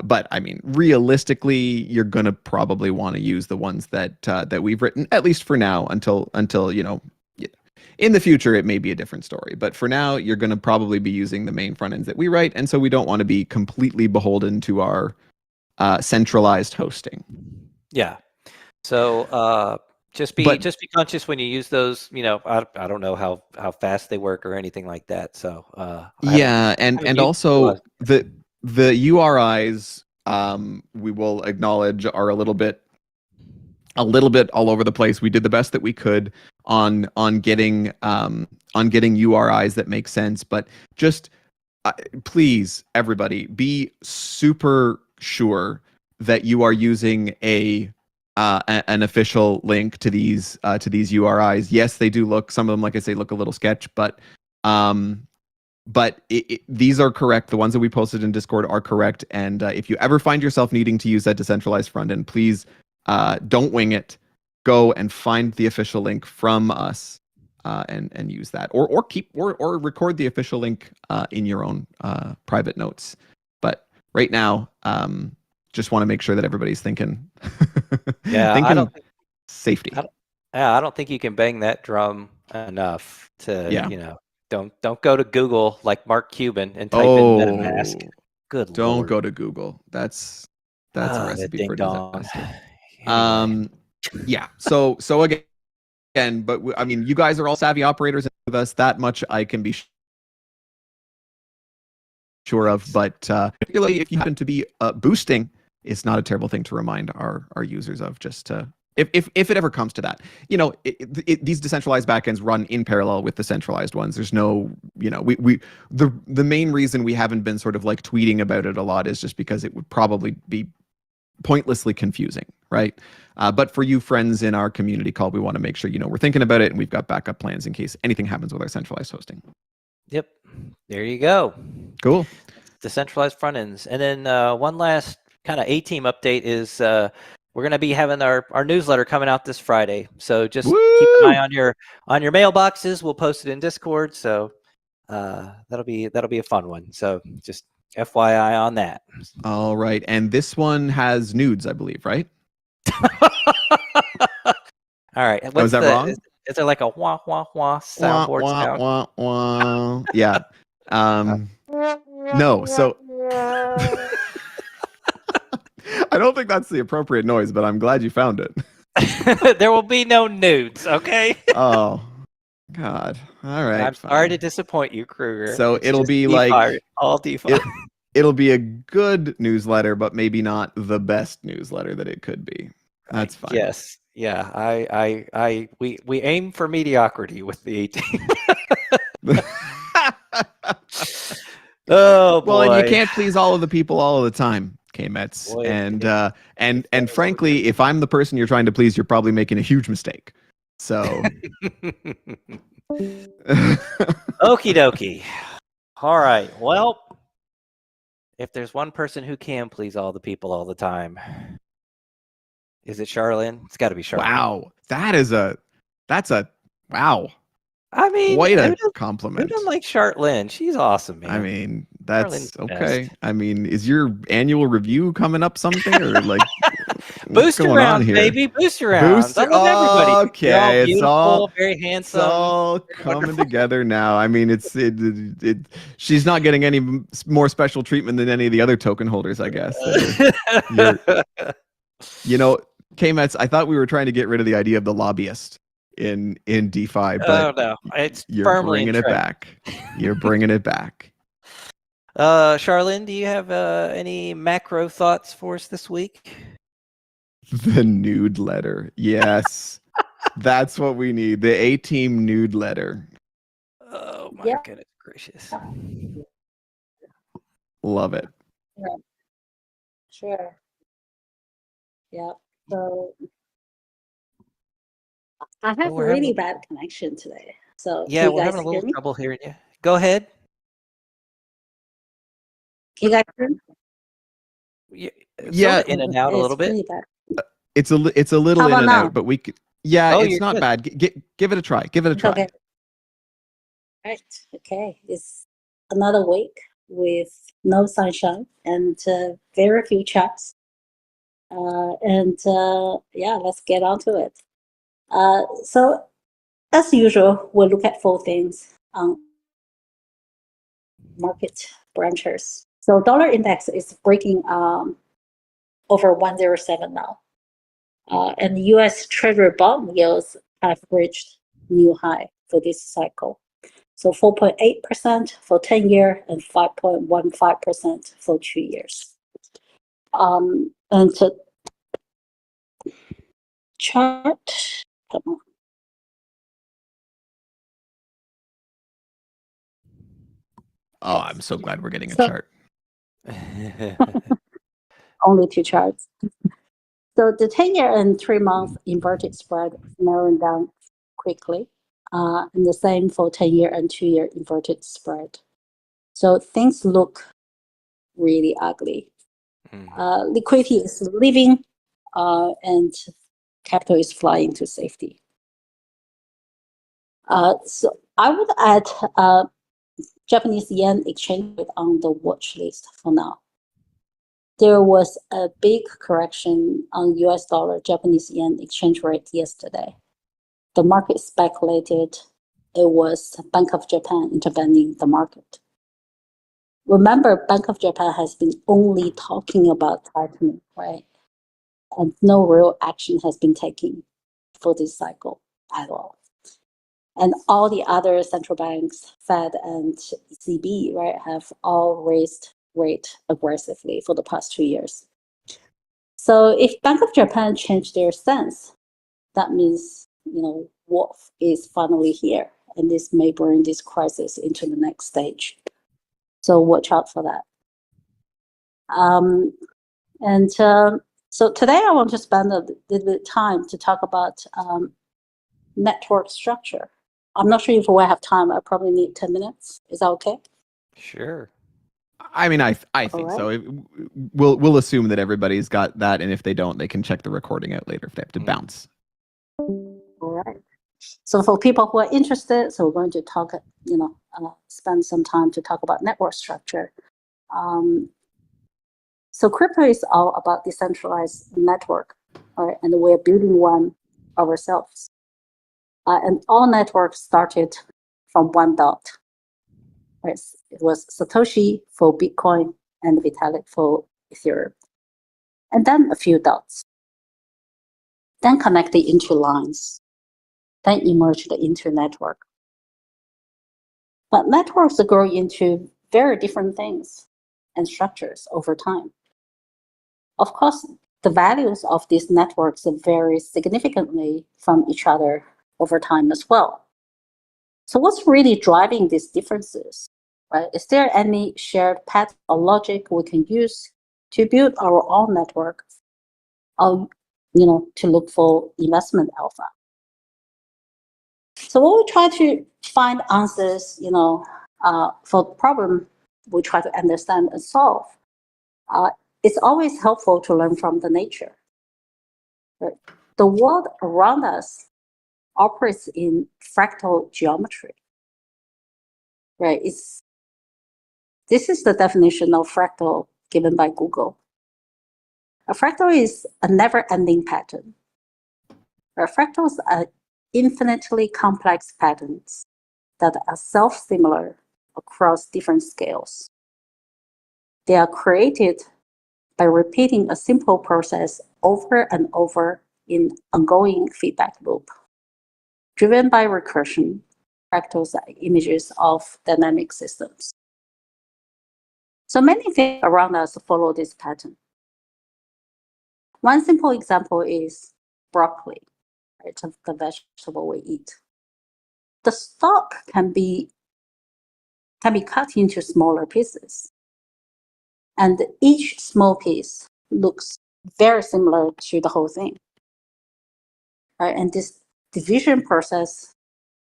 But I mean, realistically, you're gonna probably want to use the ones that we've written, at least for now, until in the future it may be a different story. But for now, you're gonna probably be using the main front ends that we write, and so we don't want to be completely beholden to our centralized hosting. Yeah. So just be conscious when you use those. I don't know how fast they work or anything like that. So and also the URIs we will acknowledge are a little bit all over the place. We did the best that we could on getting URIs that make sense, but just please, everybody, be super sure that you are using an official link to these URIs. Yes, they do look, some of them, like I say, look a little sketch, but these are correct. The ones that we posted in Discord are correct. And if you ever find yourself needing to use that decentralized front end, please don't wing it. Go and find the official link from us and use that, or keep or record the official link in your own private notes. But right now, just want to make sure that everybody's thinking. I don't think safety. I don't think you can bang that drum enough to Don't go to Google like Mark Cuban and type in MetaMask. Good Don't Lord. go to Google. That's a recipe for disaster. Anyway. Yeah. So again, but I mean, you guys are all savvy operators with us. That much I can be sure of. But particularly if you happen to be boosting, it's not a terrible thing to remind our users of, just to. If it ever comes to that, these decentralized backends run in parallel with the centralized ones. There's no, the main reason we haven't been sort of like tweeting about it a lot is just because it would probably be pointlessly confusing, right? But for you friends in our community call, we want to make sure we're thinking about it and we've got backup plans in case anything happens with our centralized hosting. Yep, there you go. Cool. Decentralized front ends, and then one last kind of A-team update is. We're going to be having our newsletter coming out this Friday. So just keep an eye on your mailboxes. We'll post it in Discord. So that'll be a fun one. So just FYI on that. All right. And this one has nudes, I believe, right? All right. Was that wrong? Is there like a wah, wah, wah soundboard sound? Wah, wah. Yeah. No. So... I don't think that's the appropriate noise, but I'm glad you found it. There will be no nudes, okay? Oh, God. All right. I'm sorry to disappoint you, Kruger. So it'll be DeFi, like all DeFi. It'll be a good newsletter, but maybe not the best newsletter that it could be. That's fine. Yes. Yeah. We aim for mediocrity with the 18. Oh boy. Well, and you can't please all of the people all of the time, K-Mets. And frankly, if I'm the person you're trying to please, you're probably making a huge mistake. So Okie dokie. All right. Well, if there's one person who can please all the people all the time, is it Charlene? It's got to be Charlene. Wow. That's a wow. I mean, quite a compliment. Who doesn't like Charlene? She's awesome, man. I mean, that's Charlene's okay. best. I mean, is your annual review coming up something, or like booster rounds, baby, booster rounds. I love everybody. Okay, it's all very handsome. It's all coming together now. I mean, she's not getting any more special treatment than any of the other token holders, I guess. K-Mets, I thought we were trying to get rid of the idea of the lobbyist in DeFi, but no, it's you're firmly bringing it back. You're bringing it back. Charlene, do you have any macro thoughts for us this week? The nude letter. Yes. That's what we need. The A-Team nude letter. Oh my Yeah. goodness gracious. Love it. Sure. Yeah. So I have we're having really a- bad connection today. So Yeah, can you we're guys having a hear little me? trouble hearing you. Go ahead. Can you guys hear me? Yeah, sort Yeah, of in and out a It's little bit. pretty bad. it's a little How in about and now? out, but we could. Yeah, Oh, it's you're not good. bad. Give it a try. Give it a It's try. okay. Right. Okay. It's another week with no sunshine and very few chats. Yeah, let's get on to it. So as usual, we'll look at 4 things on market branches. So dollar index is breaking over 107 now. And the US Treasury bond yields have reached new high for this cycle. So 4.8% for 10-year and 5.15% for 2 years. And to chart, come on. Oh, I'm so glad we're getting a So- chart. Only 2 charts. So the 10-year and 3-month inverted spread narrowing down quickly, and the same for 10-year and 2-year inverted spread. So things look really ugly. Liquidity is leaving, and capital is flying to safety. So I would add Japanese yen exchange rate on the watch list for now. There was a big correction on US dollar Japanese yen exchange rate yesterday. The market speculated it was Bank of Japan intervening the market. Remember, Bank of Japan has been only talking about tightening, right? And no real action has been taken for this cycle at all. And all the other central banks, Fed and ECB, right, have all raised rate aggressively for the past 2 years. So if Bank of Japan changed their stance, that means, wolf is finally here, and this may bring this crisis into the next stage. So watch out for that. So today I want to spend a little bit of time to talk about network structure. I'm not sure if we have time. I probably need 10 minutes. Is that okay? Sure. I mean, I think so. We'll assume that everybody's got that, and if they don't, they can check the recording out later if they have to bounce. All right. So for people who are interested, so we're going to talk, spend some time to talk about network structure. So crypto is all about decentralized network, right? And we're building one ourselves. And all networks started from one dot. Right? It was Satoshi for Bitcoin and Vitalik for Ethereum. And then a few dots. Then connected into lines. Then emerged into network. But networks grow into very different things and structures over time. Of course, the values of these networks vary significantly from each other over time as well. So what's really driving these differences? Right? Is there any shared pattern or logic we can use to build our own network, or to look for investment alpha? So when we try to find answers, for the problem we try to understand and solve, it's always helpful to learn from the nature. Right? The world around us operates in fractal geometry. Right? This is the definition of fractal given by Google. A fractal is a never-ending pattern. Fractals are infinitely complex patterns that are self-similar across different scales. They are created by repeating a simple process over and over in ongoing feedback loop. Driven by recursion, fractals are images of dynamic systems. So many things around us follow this pattern. One simple example is broccoli. right, of the vegetable we eat. The stalk can be cut into smaller pieces. And each small piece looks very similar to the whole thing. Right? And this division process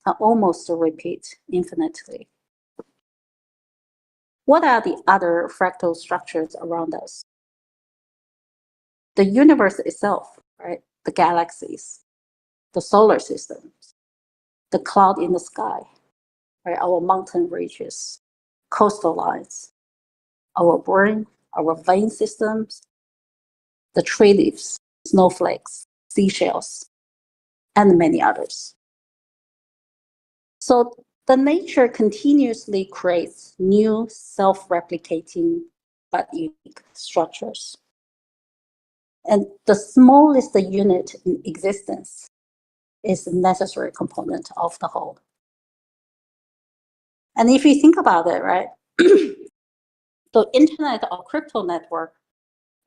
can almost repeat infinitely. What are the other fractal structures around us? The universe itself, right? The galaxies, the solar systems, the cloud in the sky, right? Our mountain ranges, coastal lines, our brain, our vein systems, the tree leaves, snowflakes, seashells, and many others. So the nature continuously creates new self-replicating but unique structures. And the smallest unit in existence is a necessary component of the whole. And if you think about it, right, the internet or crypto network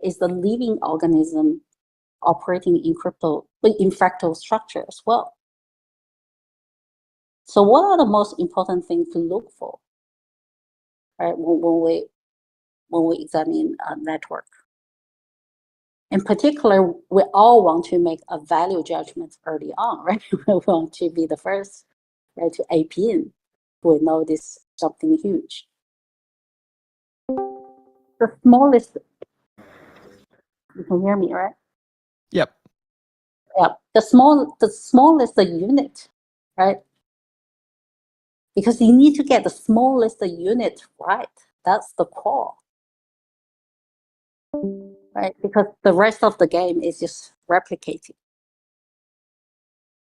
is the living organism operating in fractal structure as well. So what are the most important things to look for, right, when we examine a network? In particular, we all want to make a value judgment early on, right? We want to be the first, right, to ape in. We know this is something huge. The smallest, you can hear me, right? Yep. Yeah, the smallest unit, right? Because you need to get the smallest unit right. That's the core, right? Because the rest of the game is just replicating.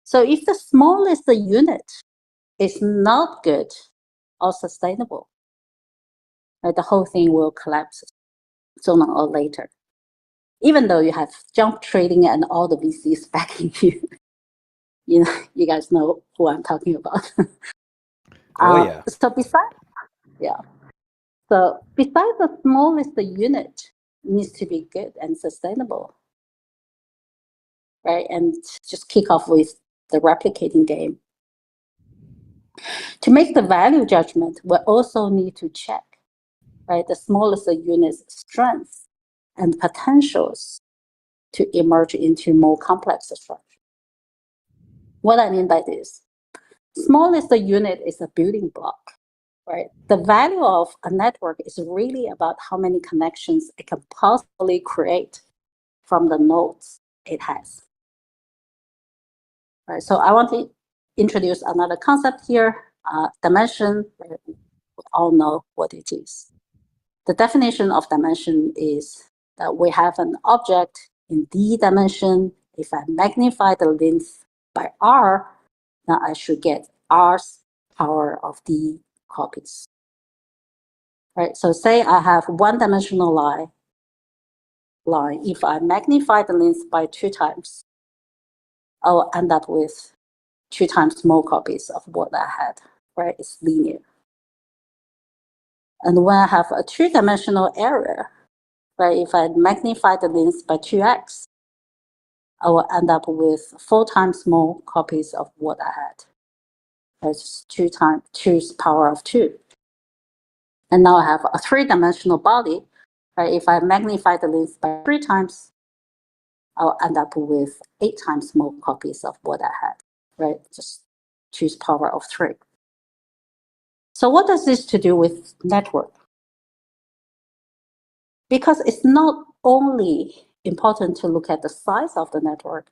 So if the smallest unit is not good or sustainable, right, the whole thing will collapse sooner or later. Even though you have jump trading and all the VCs backing you, you guys know who I'm talking about. Oh yeah. So besides the smallest unit needs to be good and sustainable, right? And just kick off with the replicating game. To make the value judgment, we also need to check, right, the smallest unit's strengths and potentials to emerge into more complex structure. What I mean by this, smallest unit is a building block, right? The value of a network is really about how many connections it can possibly create from the nodes it has. Right, so I want to introduce another concept here, dimension. We all know what it is. The definition of dimension is that we have an object in D dimension. If I magnify the length by R, now I should get R's power of D copies. Right, so say I have one-dimensional line. If I magnify the length by 2 times, I'll end up with 2 times more copies of what I had, right? It's linear. And when I have a 2-dimensional area, right, if I magnify the length by 2x, I will end up with 4 times more copies of what I had. That's 2 times 2's power of 2. And now I have a 3-dimensional body, right? If I magnify the length by 3 times, I'll end up with 8 times more copies of what I had, right? Just 2's power of 3. So what does this to do with network? Because it's not only important to look at the size of the network,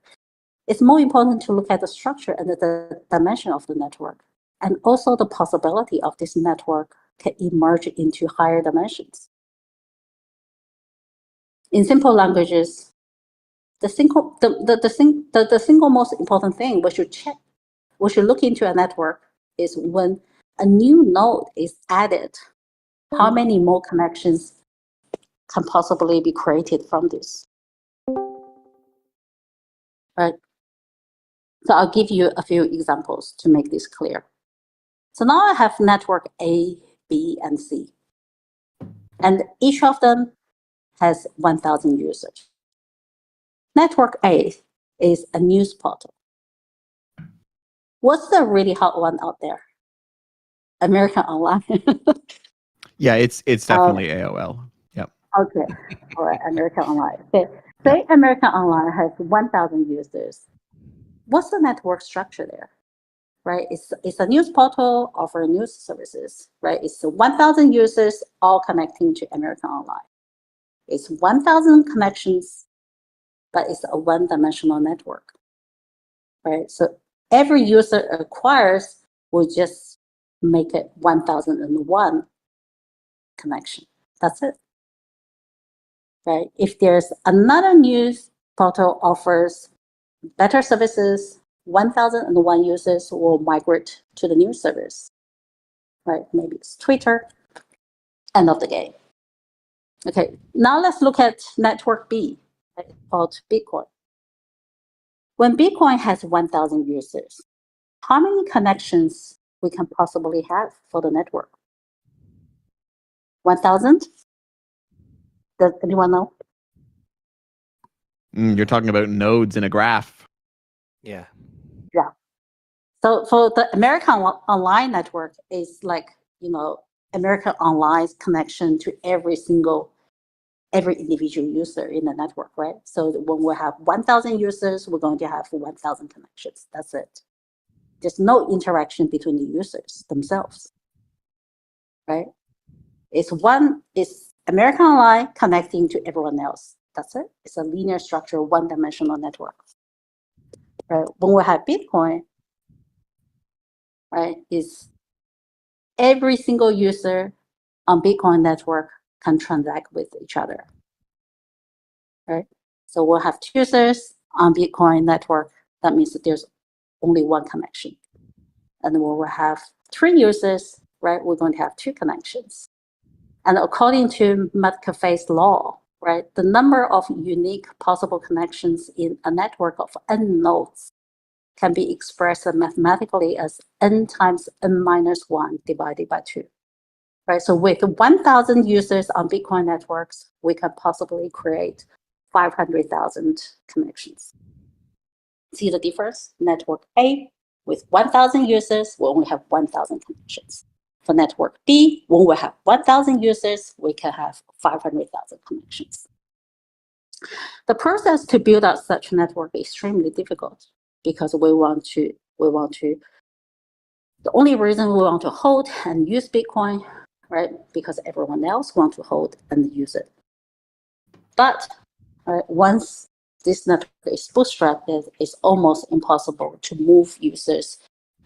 it's more important to look at the structure and the dimension of the network, and also the possibility of this network can emerge into higher dimensions. In simple languages, the single most important thing we should look into a network is when a new node is added, how many more connections can possibly be created from this, right? So I'll give you a few examples to make this clear. So now I have network A, B, and C. And each of them has 1,000 users. Network A is a news portal. What's the really hot one out there? American Online. Yeah, it's definitely AOL. Yep. Okay, all right, American Online. Okay, say American Online has 1,000 users. What's the network structure there? Right, it's a news portal offering news services. Right, it's 1,000 users all connecting to American Online. It's 1,000 connections, but it's a one-dimensional network. Right, so every user acquires will just make it 1,001 connection. That's it. Right? If there's another news portal offers better services, 1,001 users will migrate to the new service. Right? Maybe it's Twitter. End of the game. Okay, now let's look at network B, right, called Bitcoin. When Bitcoin has 1,000 users, how many connections we can possibly have for the network? 1,000? Does anyone know? You're talking about nodes in a graph. Yeah. Yeah. So for the American Online network is like, American Online's connection to every individual user in the network, right? So when we have 1,000 users, we're going to have 1,000 connections. That's it. There's no interaction between the users themselves, right? It's American Online connecting to everyone else. That's it. It's a linear structure, one-dimensional network. Right? When we have Bitcoin, right, is every single user on Bitcoin network can transact with each other. Right? So we'll have 2 users on Bitcoin network. That means that there's only one connection. And when we have 3 users, right, we're going to have 2 connections. And according to Metcalfe's law, right, the number of unique possible connections in a network of n nodes can be expressed mathematically as n times n minus 1 divided by 2. Right, so with 1,000 users on Bitcoin networks, we can possibly create 500,000 connections. See the difference? Network A, with 1,000 users, we only have 1,000 connections. For network B, when we have 1,000 users, we can have 500,000 connections. The process to build out such a network is extremely difficult because the only reason we want to hold and use Bitcoin, right, because everyone else wants to hold and use it. But once this network is bootstrapped, it's almost impossible to move users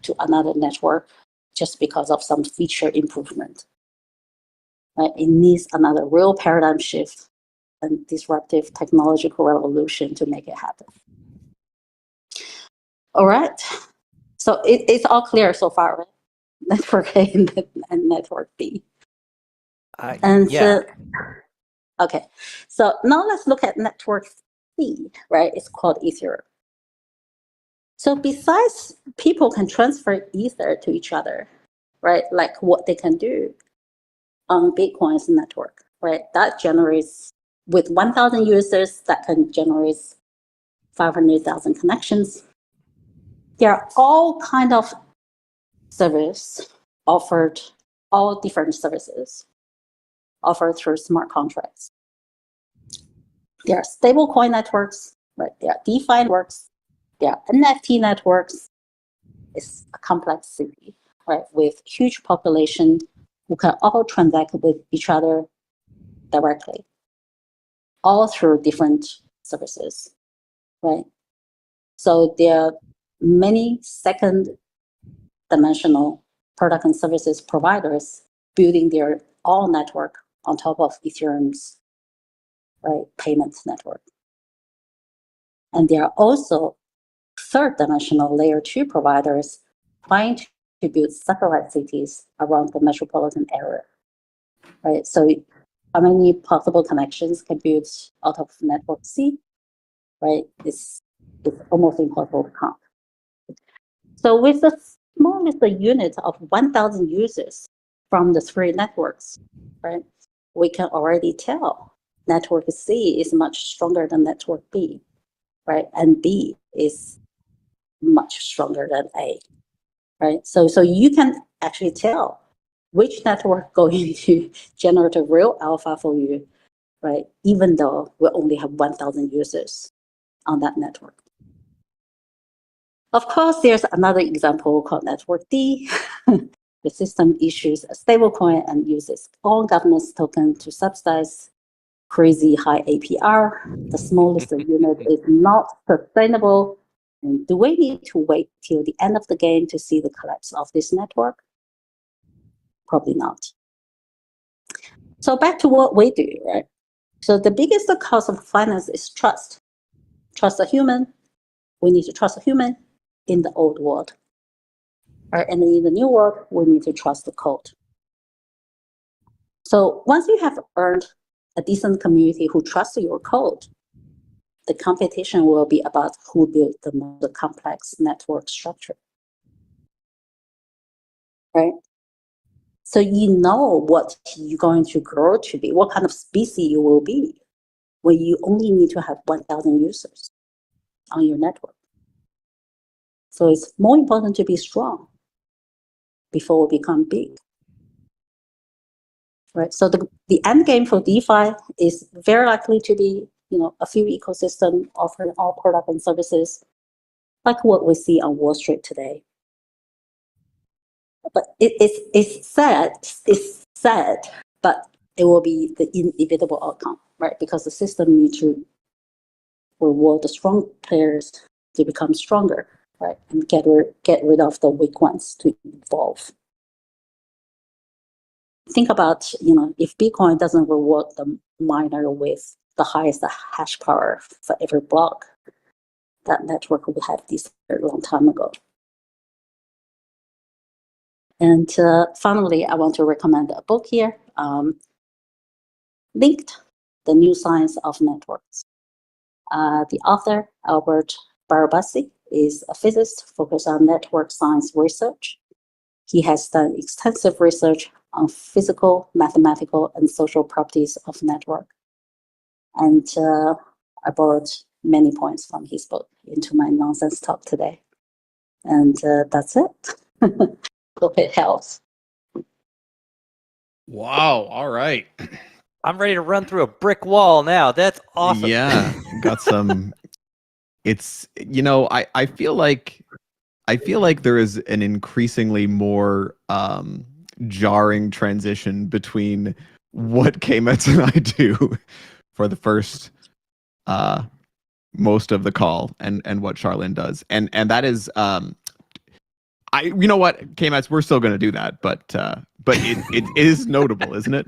to another network just because of some feature improvement. Right? It needs another real paradigm shift and disruptive technological revolution to make it happen. All right. So it's all clear so far, right? Network A and network B. Yeah. Okay. So now let's look at network C, right? It's called Ethereum. So besides people can transfer Ether to each other, right? Like what they can do on Bitcoin's network, right? That generates, with 1,000 users, that can generate 500,000 connections. There are all kind of service offered, all different services offered through smart contracts. There are stablecoin networks, right? There are DeFi networks. There are NFT networks. It's a complex city, right? With huge population who can all transact with each other directly, all through different services, right? So there are many second dimensional product and services providers building their all network on top of Ethereum's, right, payments network. And there are also third dimensional layer 2 providers trying to build satellite cities around the metropolitan area, right? So how many possible connections can build out of network C, right? It's almost impossible to count. So with the smallest unit of 1,000 users from the 3 networks, right, we can already tell network C is much stronger than network B, right? And B is much stronger than A. right? So you can actually tell which network going to generate a real alpha for you, right? Even though we only have 1,000 users on that network. Of course, there's another example called Network D. The system issues a stablecoin and uses all governance token to subsidize crazy high APR. The smallest unit is not sustainable. And do we need to wait till the end of the game to see the collapse of this network? Probably not. So back to what we do, right? So the biggest cost of finance is trust. Trust a human. We need to trust a human in the old world. Right? And in the new world, we need to trust the code. So once you have earned a decent community who trusts your code, the competition will be about who built the most complex network structure. Right? So you know what you're going to grow to be, what kind of species you will be when you only need to have 1,000 users on your network. So it's more important to be strong before we become big. Right. So the end game for DeFi is very likely to be, a few ecosystem offering all products and services, like what we see on Wall Street today. But it's sad, but it will be the inevitable outcome, right? Because the system needs to reward the strong players to become stronger, right? And get rid of the weak ones to evolve. Think about, if Bitcoin doesn't reward the miner with the highest hash power for every block, that network would have disappeared a long time ago. And finally, I want to recommend a book here, Linked, The New Science of Networks. The author, Albert Barabasi, is a physicist focused on network science research. He has done extensive research on physical, mathematical, and social properties of network. And I borrowed many points from his book into my nonsense talk today. And that's it. Hope it helps. Wow. All right. I'm ready to run through a brick wall now. That's awesome. Yeah. Got some. It's, I feel like there is an increasingly more jarring transition between what K-Mets and I do for the first most of the call and what Charlene does. And that is you know what, K-Mets, we're still gonna do that, but it is notable, isn't it?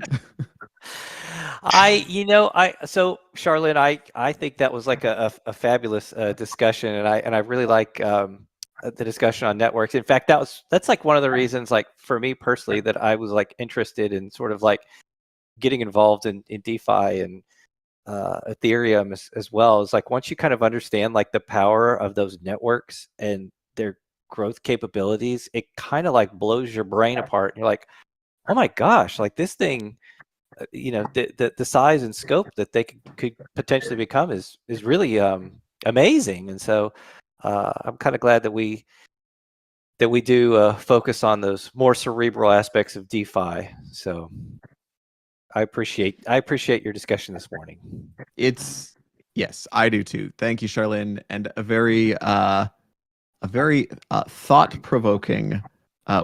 So Charlene, I think that was like a fabulous discussion, and I really like the discussion on networks. In fact, that's like one of the reasons, like for me personally, that I was like interested in sort of like getting involved in DeFi and Ethereum as well. Is like once you kind of understand like the power of those networks and their growth capabilities, it kind of like blows your brain apart. And you're like, oh my gosh, like this thing, the size and scope that they could potentially become is really amazing. And so I'm kind of glad that we do focus on those more cerebral aspects of DeFi. So I appreciate your discussion this morning. Yes, I do too. Thank you, Charlene, and a very thought-provoking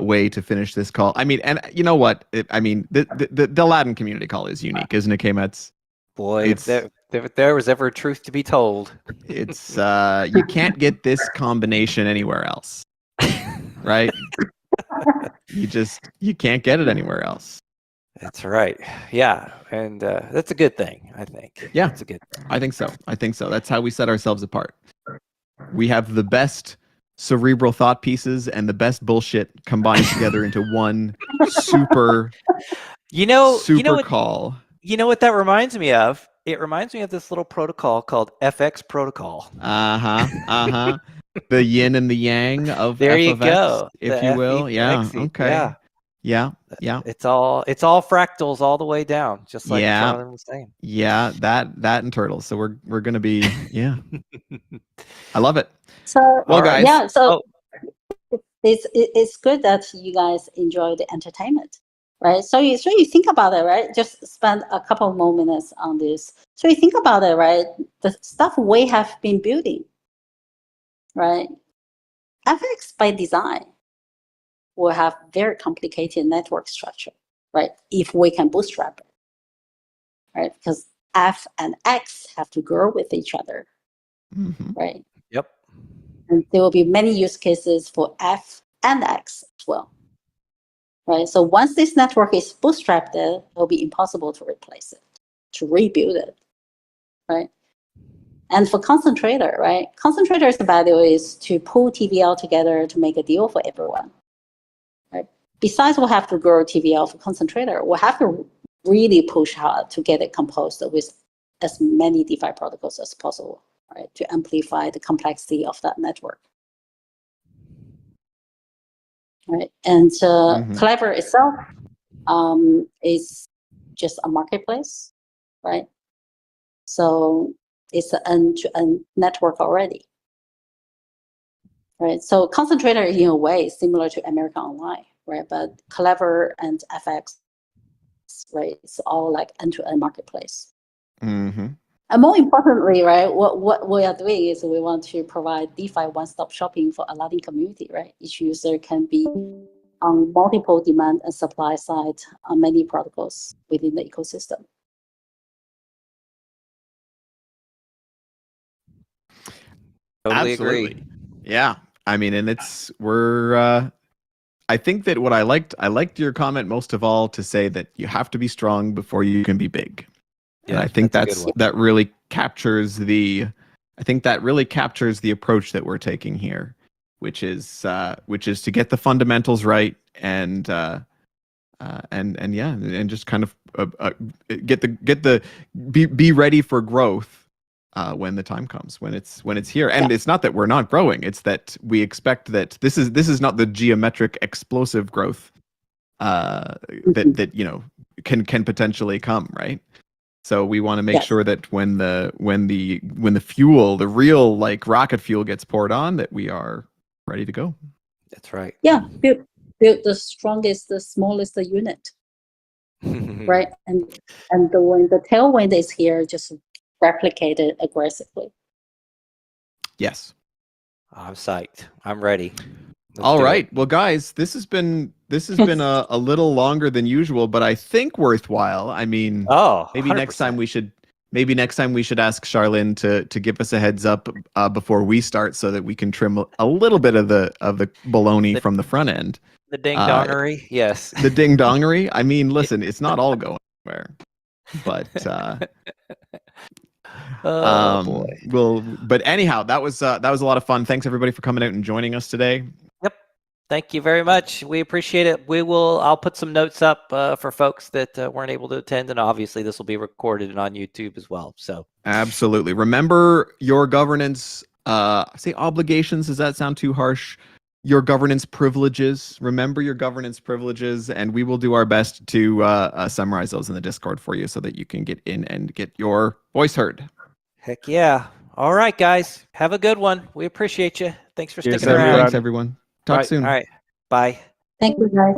way to finish this call. I mean, and you know what? The Latin community call is unique, isn't it, K-Mets? Boy, if there was ever a truth to be told. It's you can't get this combination anywhere else, right? You can't get it anywhere else. That's right. Yeah, and that's a good thing, I think. Yeah, it's a good thing. I think so. That's how we set ourselves apart. We have the best cerebral thought pieces and the best bullshit combined together into one super call. You know what that reminds me of? It reminds me of this little protocol called FX protocol. The yin and the yang of there F you of go, X, if you will. Yeah. Okay. Yeah. It's all fractals all the way down, just like Charlene was saying. Yeah, that and turtles. So we're gonna be I love it. So well, guys. yeah. So it's good that you guys enjoy the entertainment, right? So you think about it, right? Just spend a couple more minutes on this. So you think about it, right? The stuff we have been building, right? FX by design will have very complicated network structure, right? If we can bootstrap it, right? Because F and X have to grow with each other, right? Yep. And there will be many use cases for F and X as well, right? So once this network is bootstrapped, it will be impossible to replace it, to rebuild it, right? And for concentrator, right? Concentrator's value is to pull TVL together to make a deal for everyone, right? Besides, we'll have to grow TVL for concentrator. We'll have to really push hard to get it composed with as many DeFi protocols as possible, right? To amplify the complexity of that network. Right, and Clever itself is just a marketplace, right? So it's an end-to-end network already, right? So Concentrator, in a way, is similar to American Online, right? But Clever and FX, right? It's all like end-to-end marketplace. And more importantly, right, what we are doing is we want to provide DeFi one-stop shopping for Aladdin community, right? Each user can be on multiple demand and supply side on many protocols within the ecosystem. Totally Absolutely. agree. Yeah. I mean, and I think that what I liked your comment most of all to say that you have to be strong before you can be big. And I think that really captures the approach that we're taking here, which is to get the fundamentals right and just kind of be ready for growth when the time comes, when it's here. And it's not that we're not growing, it's that we expect that this is not the geometric explosive growth that can potentially come, right? So we want to make sure that when the fuel, the real like rocket fuel gets poured on, that we are ready to go. That's right. Yeah, build the strongest, the smallest unit, right? And when the tailwind is here, just replicate it aggressively. Yes. I'm psyched. I'm ready. All right. Well, guys, this has been a little longer than usual, but I think worthwhile. I mean, maybe 100%. next time we should ask Charlene to give us a heads up before we start, so that we can trim a little bit of the baloney from the front end. The ding dongery, yes. The ding dongery. I mean, listen, it's not all going anywhere, but. Boy. But anyhow, that was a lot of fun. Thanks everybody for coming out and joining us today. Yep. Thank you very much. We appreciate it. I'll put some notes up for folks that weren't able to attend, and obviously this will be recorded and on YouTube as well. So absolutely. Remember your governance, say obligations. Does that sound too harsh? Your governance privileges. Remember your governance privileges, and we will do our best to summarize those in the Discord for you so that you can get in and get your voice heard. Heck yeah. All right, guys. Have a good one. We appreciate you. Thanks for sticking around. Thanks, everyone. Talk soon. All right. Bye. Thank you, guys.